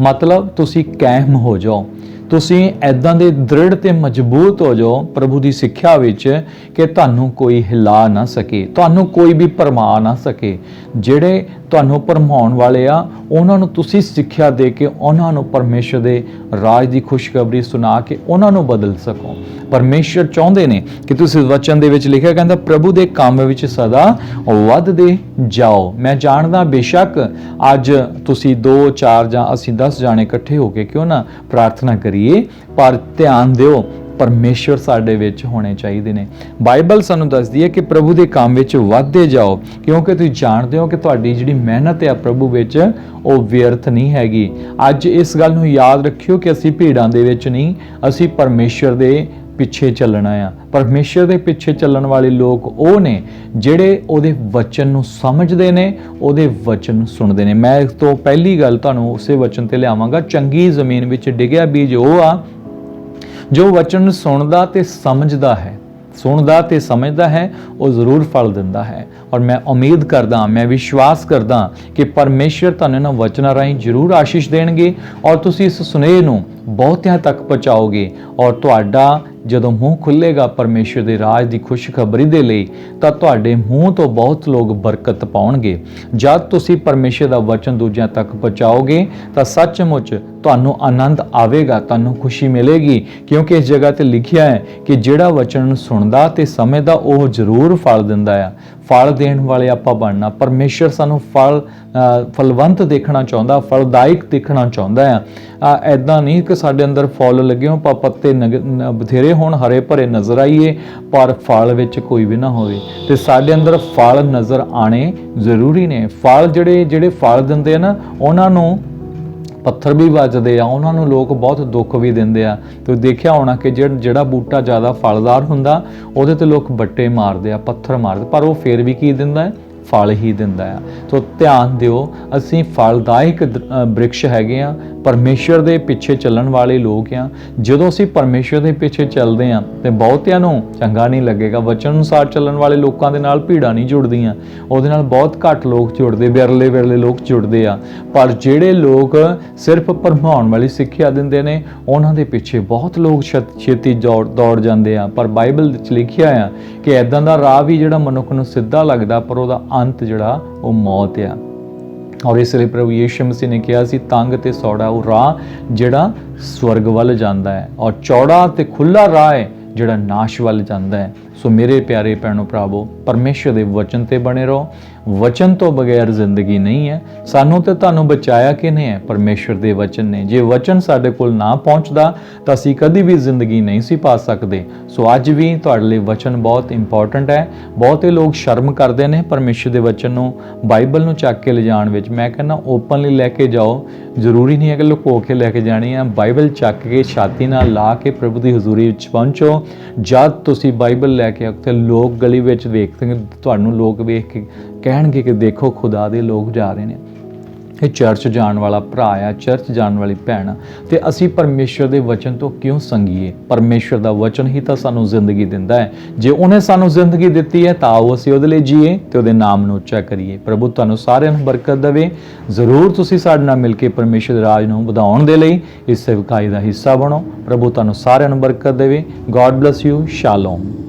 ਮਤਲਬ ਤੁਸੀਂ ਕਾਇਮ ਹੋ ਜਾਓ। ਤੁਸੀਂ ਐਦਾਂ ਦੇ ਦ੍ਰਿੜ ਤੇ ਮਜ਼ਬੂਤ ਹੋ ਜਾਓ ਪ੍ਰਭੂ ਦੀ ਸਿੱਖਿਆ ਵਿੱਚ ਕਿ ਤੁਹਾਨੂੰ ਕੋਈ ਹਿਲਾ ਨਾ ਸਕੇ, ਤੁਹਾਨੂੰ ਕੋਈ ਵੀ ਭਰਮਾ ਨਾ ਸਕੇ। ਜਿਹੜੇ ਤੁਹਾਨੂੰ ਭਰਮਾਉਣ ਵਾਲੇ ਆ ਉਹਨਾਂ ਨੂੰ ਤੁਸੀਂ ਸਿੱਖਿਆ ਦੇ ਕੇ ਉਹਨਾਂ ਨੂੰ ਪਰਮੇਸ਼ਰ ਦੇ ਰਾਜ ਦੀ ਖੁਸ਼ਖਬਰੀ ਸੁਣਾ ਕੇ ਉਹਨਾਂ ਨੂੰ ਬਦਲ ਸਕੋ। ਪਰਮੇਸ਼ਰ ਚਾਹੁੰਦੇ ਨੇ ਕਿ ਤੁਸੀਂ ਵਚਨ ਦੇ ਵਿੱਚ ਲਿਖਿਆ ਕਹਿੰਦਾ ਪ੍ਰਭੂ ਦੇ ਕੰਮ ਵਿੱਚ ਸਦਾ ਵੱਧਦੇ ਜਾਓ। ਮੈਂ ਜਾਣਦਾ ਬੇਸ਼ੱਕ ਅੱਜ ਤੁਸੀਂ 2 4 ਜਾਂ ਅਸੀਂ 10 ਜਾਣੇ ਇਕੱਠੇ ਹੋ ਕੇ ਕਿਉਂ ਨਾ ਪ੍ਰਾਰਥਨਾ ਕਰੀਏ, ਪਰ ਧਿਆਨ ਦਿਓ ਪਰਮੇਸ਼ਰ ਸਾਡੇ ਵਿੱਚ ਹੋਣੇ ਚਾਹੀਦੇ ਨੇ। ਬਾਈਬਲ ਸਾਨੂੰ ਦੱਸਦੀ ਹੈ ਕਿ ਪ੍ਰਭੂ ਦੇ ਕੰਮ ਵਿੱਚ ਵੱਧਦੇ ਜਾਓ, ਕਿਉਂਕਿ ਤੁਸੀਂ ਜਾਣਦੇ ਹੋ ਕਿ ਤੁਹਾਡੀ ਜਿਹੜੀ ਮਿਹਨਤ ਹੈ ਪ੍ਰਭੂ ਵਿੱਚ ਉਹ ਵਿਅਰਥ ਨਹੀਂ ਹੈਗੀ। ਅੱਜ ਇਸ ਗੱਲ ਨੂੰ ਯਾਦ ਰੱਖਿਓ ਕਿ ਅਸੀਂ ਭੀੜਾਂ ਦੇ ਵਿੱਚ ਨਹੀਂ, ਅਸੀਂ ਪਰਮੇਸ਼ਰ ਦੇ ਪਿੱਛੇ ਚੱਲਣਾ ਆ। ਪਰਮੇਸ਼ਰ ਦੇ ਪਿੱਛੇ ਚੱਲਣ ਵਾਲੇ ਲੋਕ ਉਹ ਨੇ ਜਿਹੜੇ ਉਹਦੇ ਵਚਨ ਨੂੰ ਸਮਝਦੇ ਨੇ, ਉਹਦੇ ਵਚਨ ਨੂੰ ਸੁਣਦੇ ਨੇ। ਮੈਂ ਇਸ ਤੋਂ ਪਹਿਲੀ ਗੱਲ ਤੁਹਾਨੂੰ ਉਸੇ ਵਚਨ ਤੇ ਲਿਆਵਾਂਗਾ, ਚੰਗੀ ਜ਼ਮੀਨ ਵਿੱਚ ਡਿੱਗਿਆ ਬੀਜ ਉਹ ਆ ਜੋ ਵਚਨ ਨੂੰ ਸੁਣਦਾ ਤੇ ਸਮਝਦਾ ਹੈ, ਸੁਣਦਾ ਤੇ ਸਮਝਦਾ ਹੈ, ਉਹ ਜ਼ਰੂਰ ਫਲ ਦਿੰਦਾ ਹੈ। ਔਰ ਮੈਂ ਉਮੀਦ ਕਰਦਾ, ਮੈਂ ਵਿਸ਼ਵਾਸ ਕਰਦਾ ਕਿ ਪਰਮੇਸ਼ਰ ਤੁਹਾਨੂੰ ਇਹਨਾਂ ਵਚਨਾਂ ਰਾਹੀਂ ਜ਼ਰੂਰ ਆਸ਼ੀਸ਼ ਦੇਣਗੇ ਔਰ ਤੁਸੀਂ ਇਸ ਸੁਨੇਹੇ ਨੂੰ ਬਹੁਤਿਆਂ ਤੱਕ ਪਹੁੰਚਾਓਗੇ। ਔਰ ਤੁਹਾਡਾ ਜਦੋਂ ਮੂੰਹ ਖੁੱਲੇਗਾ ਪਰਮੇਸ਼ਰ ਦੇ ਰਾਜ ਦੀ ਖੁਸ਼ਖਬਰੀ ਦੇ ਲਈ, ਤਾਂ ਤੁਹਾਡੇ ਮੂੰਹ ਤੋਂ ਬਹੁਤ ਲੋਕ ਬਰਕਤ ਪਾਉਣਗੇ। ਜਦ ਤੁਸੀਂ ਪਰਮੇਸ਼ਰ ਦਾ ਵਚਨ ਦੂਜਿਆਂ ਤੱਕ ਪਹੁੰਚਾਓਗੇ ਤਾਂ ਸੱਚਮੁੱਚ ਤੁਹਾਨੂੰ ਆਨੰਦ ਆਵੇਗਾ, ਤੁਹਾਨੂੰ ਖੁਸ਼ੀ ਮਿਲੇਗੀ, ਕਿਉਂਕਿ ਇਸ ਜਗ੍ਹਾ ਤੇ ਲਿਖਿਆ ਹੈ ਕਿ ਜਿਹੜਾ ਵਚਨ ਨੂੰ ਸੁਣਦਾ ਤੇ ਸਮਝਦਾ ਉਹ ਜ਼ਰੂਰ ਫਲ ਦਿੰਦਾ ਆ। ਫਲ ਦੇਣ ਵਾਲੇ ਆਪਾਂ ਬਣਨਾ। ਪਰਮੇਸ਼ਰ ਸਾਨੂੰ ਫਲਵੰਤ ਦੇਖਣਾ ਚਾਹੁੰਦਾ, ਫਲਦਾਇਕ ਦੇਖਣਾ ਚਾਹੁੰਦਾ ਆ। ਐਦਾਂ ਨਹੀਂ ਕਿ ਸਾਡੇ ਅੰਦਰ ਫੁੱਲ ਲੱਗੇ ਹੋਣ, ਪੱਤੇ ਬਥੇਰੇ ਹੋਣ, ਹਰੇ ਭਰੇ ਨਜ਼ਰ ਆਈਏ, ਪਰ ਫਲ ਵਿੱਚ ਕੋਈ ਵੀ ਨਾ ਹੋਵੇ। ਤੇ ਸਾਡੇ ਅੰਦਰ ਫਲ ਨਜ਼ਰ ਆਣੇ ਜ਼ਰੂਰੀ ਨੇ। ਫਲ ਜਿਹੜੇ ਫਲ ਦਿੰਦੇ ਆ ਨਾ, ਉਹਨਾਂ ਨੂੰ ਪੱਥਰ ਵੀ ਵੱਜਦੇ ਆ, ਉਹਨਾਂ ਨੂੰ ਲੋਕ ਬਹੁਤ ਦੁੱਖ ਵੀ ਦਿੰਦੇ ਆ। ਤੁਸੀਂ ਦੇਖਿਆ ਹੋਣਾ ਕਿ ਜਿਹੜਾ ਬੂਟਾ ਜ਼ਿਆਦਾ ਫਲਦਾਰ ਹੁੰਦਾ ਉਹਦੇ ਤੇ ਲੋਕ ਬੱਟੇ ਮਾਰਦੇ ਆ, ਪੱਥਰ ਮਾਰਦੇ, ਪਰ ਉਹ ਫਿਰ ਵੀ ਕੀ ਦਿੰਦਾ ਹੈ? ਫਲ ਹੀ ਦਿੰਦਾ ਆ। ਸੋ ਧਿਆਨ ਦਿਓ, ਅਸੀਂ ਫਲਦਾਇਕ ਬ੍ਰਿਕਸ਼ ਹੈਗੇ ਆ, ਪਰਮੇਸ਼ਰ ਦੇ ਪਿੱਛੇ ਚੱਲਣ ਵਾਲੇ ਲੋਕ ਆ। ਜਦੋਂ ਅਸੀਂ ਪਰਮੇਸ਼ਰ ਦੇ ਪਿੱਛੇ ਚੱਲਦੇ ਆ ਤੇ ਬਹੁਤਿਆਂ ਨੂੰ ਚੰਗਾ ਨਹੀਂ ਲੱਗੇਗਾ। ਵਚਨ ਅਨੁਸਾਰ ਚੱਲਣ ਵਾਲੇ ਲੋਕਾਂ ਦੇ ਨਾਲ ਭੀੜਾਂ ਨਹੀਂ ਜੁੜਦੀਆਂ, ਉਹਦੇ ਨਾਲ ਬਹੁਤ ਘੱਟ ਲੋਕ ਜੁੜਦੇ, ਵਿਰਲੇ ਲੋਕ ਜੁੜਦੇ ਆ। ਪਰ ਜਿਹੜੇ ਲੋਕ ਸਿਰਫ ਭਰਮਾਉਣ ਵਾਲੀ ਸਿੱਖਿਆ ਦਿੰਦੇ ਨੇ, ਉਹਨਾਂ ਦੇ ਪਿੱਛੇ ਬਹੁਤ ਲੋਕ ਛੇਤੀ ਦੌੜ ਜਾਂਦੇ ਆ। ਪਰ ਬਾਈਬਲ ਵਿੱਚ ਲਿਖਿਆ ਆ ਕਿ ਐਦਾਂ ਦਾ ਰਾਹ ਵੀ ਜਿਹੜਾ ਮਨੁੱਖ ਨੂੰ ਸਿੱਧਾ ਲੱਗਦਾ, ਪਰ ਉਹਦਾ ਅੰਤ ਜਿਹੜਾ ਉਹ ਮੌਤ ਆ। ਔਰ ਇਸ ਲਈ ਪ੍ਰਭੂ ਯਿਸੂ ਮਸੀਹ ਨੇ ਕਿਹਾ ਸੀ, ਤੰਗ ਤੇ ਸੌੜਾ ਉਹ ਰਾਹ ਜਿਹੜਾ ਸਵਰਗ ਵੱਲ ਜਾਂਦਾ ਹੈ, ਔਰ ਚੌੜਾ ਤੇ ਖੁੱਲਾ ਰਾਹ ਹੈ ਜਿਹੜਾ ਨਾਸ਼ ਵੱਲ ਜਾਂਦਾ ਹੈ। ਸੋ ਮੇਰੇ ਪਿਆਰੇ ਭੈਣੋ ਭਰਾਵੋ, ਪਰਮੇਸ਼ਰ ਦੇ ਵਚਨ ਤੇ ਬਣੇ ਰਹੋ। ਵਚਨ ਤੋਂ ਬਗੈਰ ਜ਼ਿੰਦਗੀ ਨਹੀਂ ਹੈ। ਸਾਨੂੰ ਤੇ ਤੁਹਾਨੂੰ ਬਚਾਇਆ ਕਿਹਨੇ ਹੈ? ਪਰਮੇਸ਼ਰ ਦੇ ਵਚਨ ਨੇ। ਜੇ ਵਚਨ ਸਾਡੇ ਕੋਲ ਨਾ ਪਹੁੰਚਦਾ ਤਾਂ ਅਸੀਂ ਕਦੀ ਵੀ ਜ਼ਿੰਦਗੀ ਨਹੀਂ ਸੀ ਪਾ ਸਕਦੇ। ਸੋ ਅੱਜ ਵੀ ਤੁਹਾਡੇ ਲਈ ਵਚਨ ਬਹੁਤ ਇੰਪੋਰਟੈਂਟ ਹੈ। ਬਹੁਤੇ ਲੋਕ ਸ਼ਰਮ ਕਰਦੇ ਨੇ ਪਰਮੇਸ਼ਰ ਦੇ ਵਚਨ ਨੂੰ, ਬਾਈਬਲ ਨੂੰ ਚੱਕ ਕੇ ਲਿਜਾਣ ਵਿੱਚ। ਮੈਂ ਕਹਿੰਦਾ ਓਪਨਲੀ ਲੈ ਕੇ ਜਾਓ, ਜ਼ਰੂਰੀ ਨਹੀਂ ਹੈ ਕਿ ਲੁਕੋ ਕੇ ਲੈ ਕੇ ਜਾਣੀ ਹੈ। ਬਾਈਬਲ ਚੱਕ ਕੇ ਛਾਤੀ ਨਾਲ ਲਾ ਕੇ ਪ੍ਰਭੂ ਦੀ ਹਜ਼ੂਰੀ ਵਿੱਚ ਪਹੁੰਚੋ। ਜਦ ਤੁਸੀਂ ਬਾਈਬਲ ਲੈ ਕੇ ਉੱਥੇ ਲੋਕ ਗਲੀ ਵਿੱਚ ਵੇਖਦੇ, ਤੁਹਾਨੂੰ ਲੋਕ ਵੇਖ ਕੇ ਕਹਿਣਗੇ ਕਿ ਦੇਖੋ ਖੁਦਾ ਦੇ ਲੋਕ ਜਾ ਰਹੇ ਨੇ। ਇਹ ਚਰਚ ਜਾਣ ਵਾਲਾ ਭਰਾ ਆ, ਚਰਚ ਜਾਣ ਵਾਲੀ ਭੈਣ ਆ, ਤੇ ਅਸੀਂ ਪਰਮੇਸ਼ਰ ਦੇ ਵਚਨ ਤੋਂ ਕਿਉਂ ਸੰਗੀਏ? ਪਰਮੇਸ਼ਰ ਦਾ ਵਚਨ ਹੀ ਤਾਂ ਸਾਨੂੰ ਜ਼ਿੰਦਗੀ ਦਿੰਦਾ ਹੈ। ਜੇ ਉਹਨੇ ਸਾਨੂੰ ਜ਼ਿੰਦਗੀ ਦਿੱਤੀ ਹੈ ਤਾਂ ਆਓ ਅਸੀਂ ਉਹਦੇ ਲਈ ਜੀਏ ਤੇ ਉਹਦੇ ਨਾਮ ਨੂੰ ਉੱਚਾ ਕਰੀਏ। ਪ੍ਰਭੂ ਤੁਹਾਨੂੰ ਸਾਰਿਆਂ ਨੂੰ ਬਰਕਤ ਦੇਵੇ। ਜ਼ਰੂਰ ਤੁਸੀਂ ਸਾਡੇ ਨਾਲ ਮਿਲ ਕੇ ਪਰਮੇਸ਼ਰ ਦੇ ਰਾਜ ਨੂੰ ਵਧਾਉਣ ਦੇ ਲਈ ਇਸ ਸੇਵਕਾਈ ਦਾ ਹਿੱਸਾ ਬਣੋ। ਪ੍ਰਭੂ ਤੁਹਾਨੂੰ ਸਾਰਿਆਂ ਨੂੰ ਬਰਕਤ ਦੇਵੇ। God bless you. ਸ਼ਾਲੋਮ।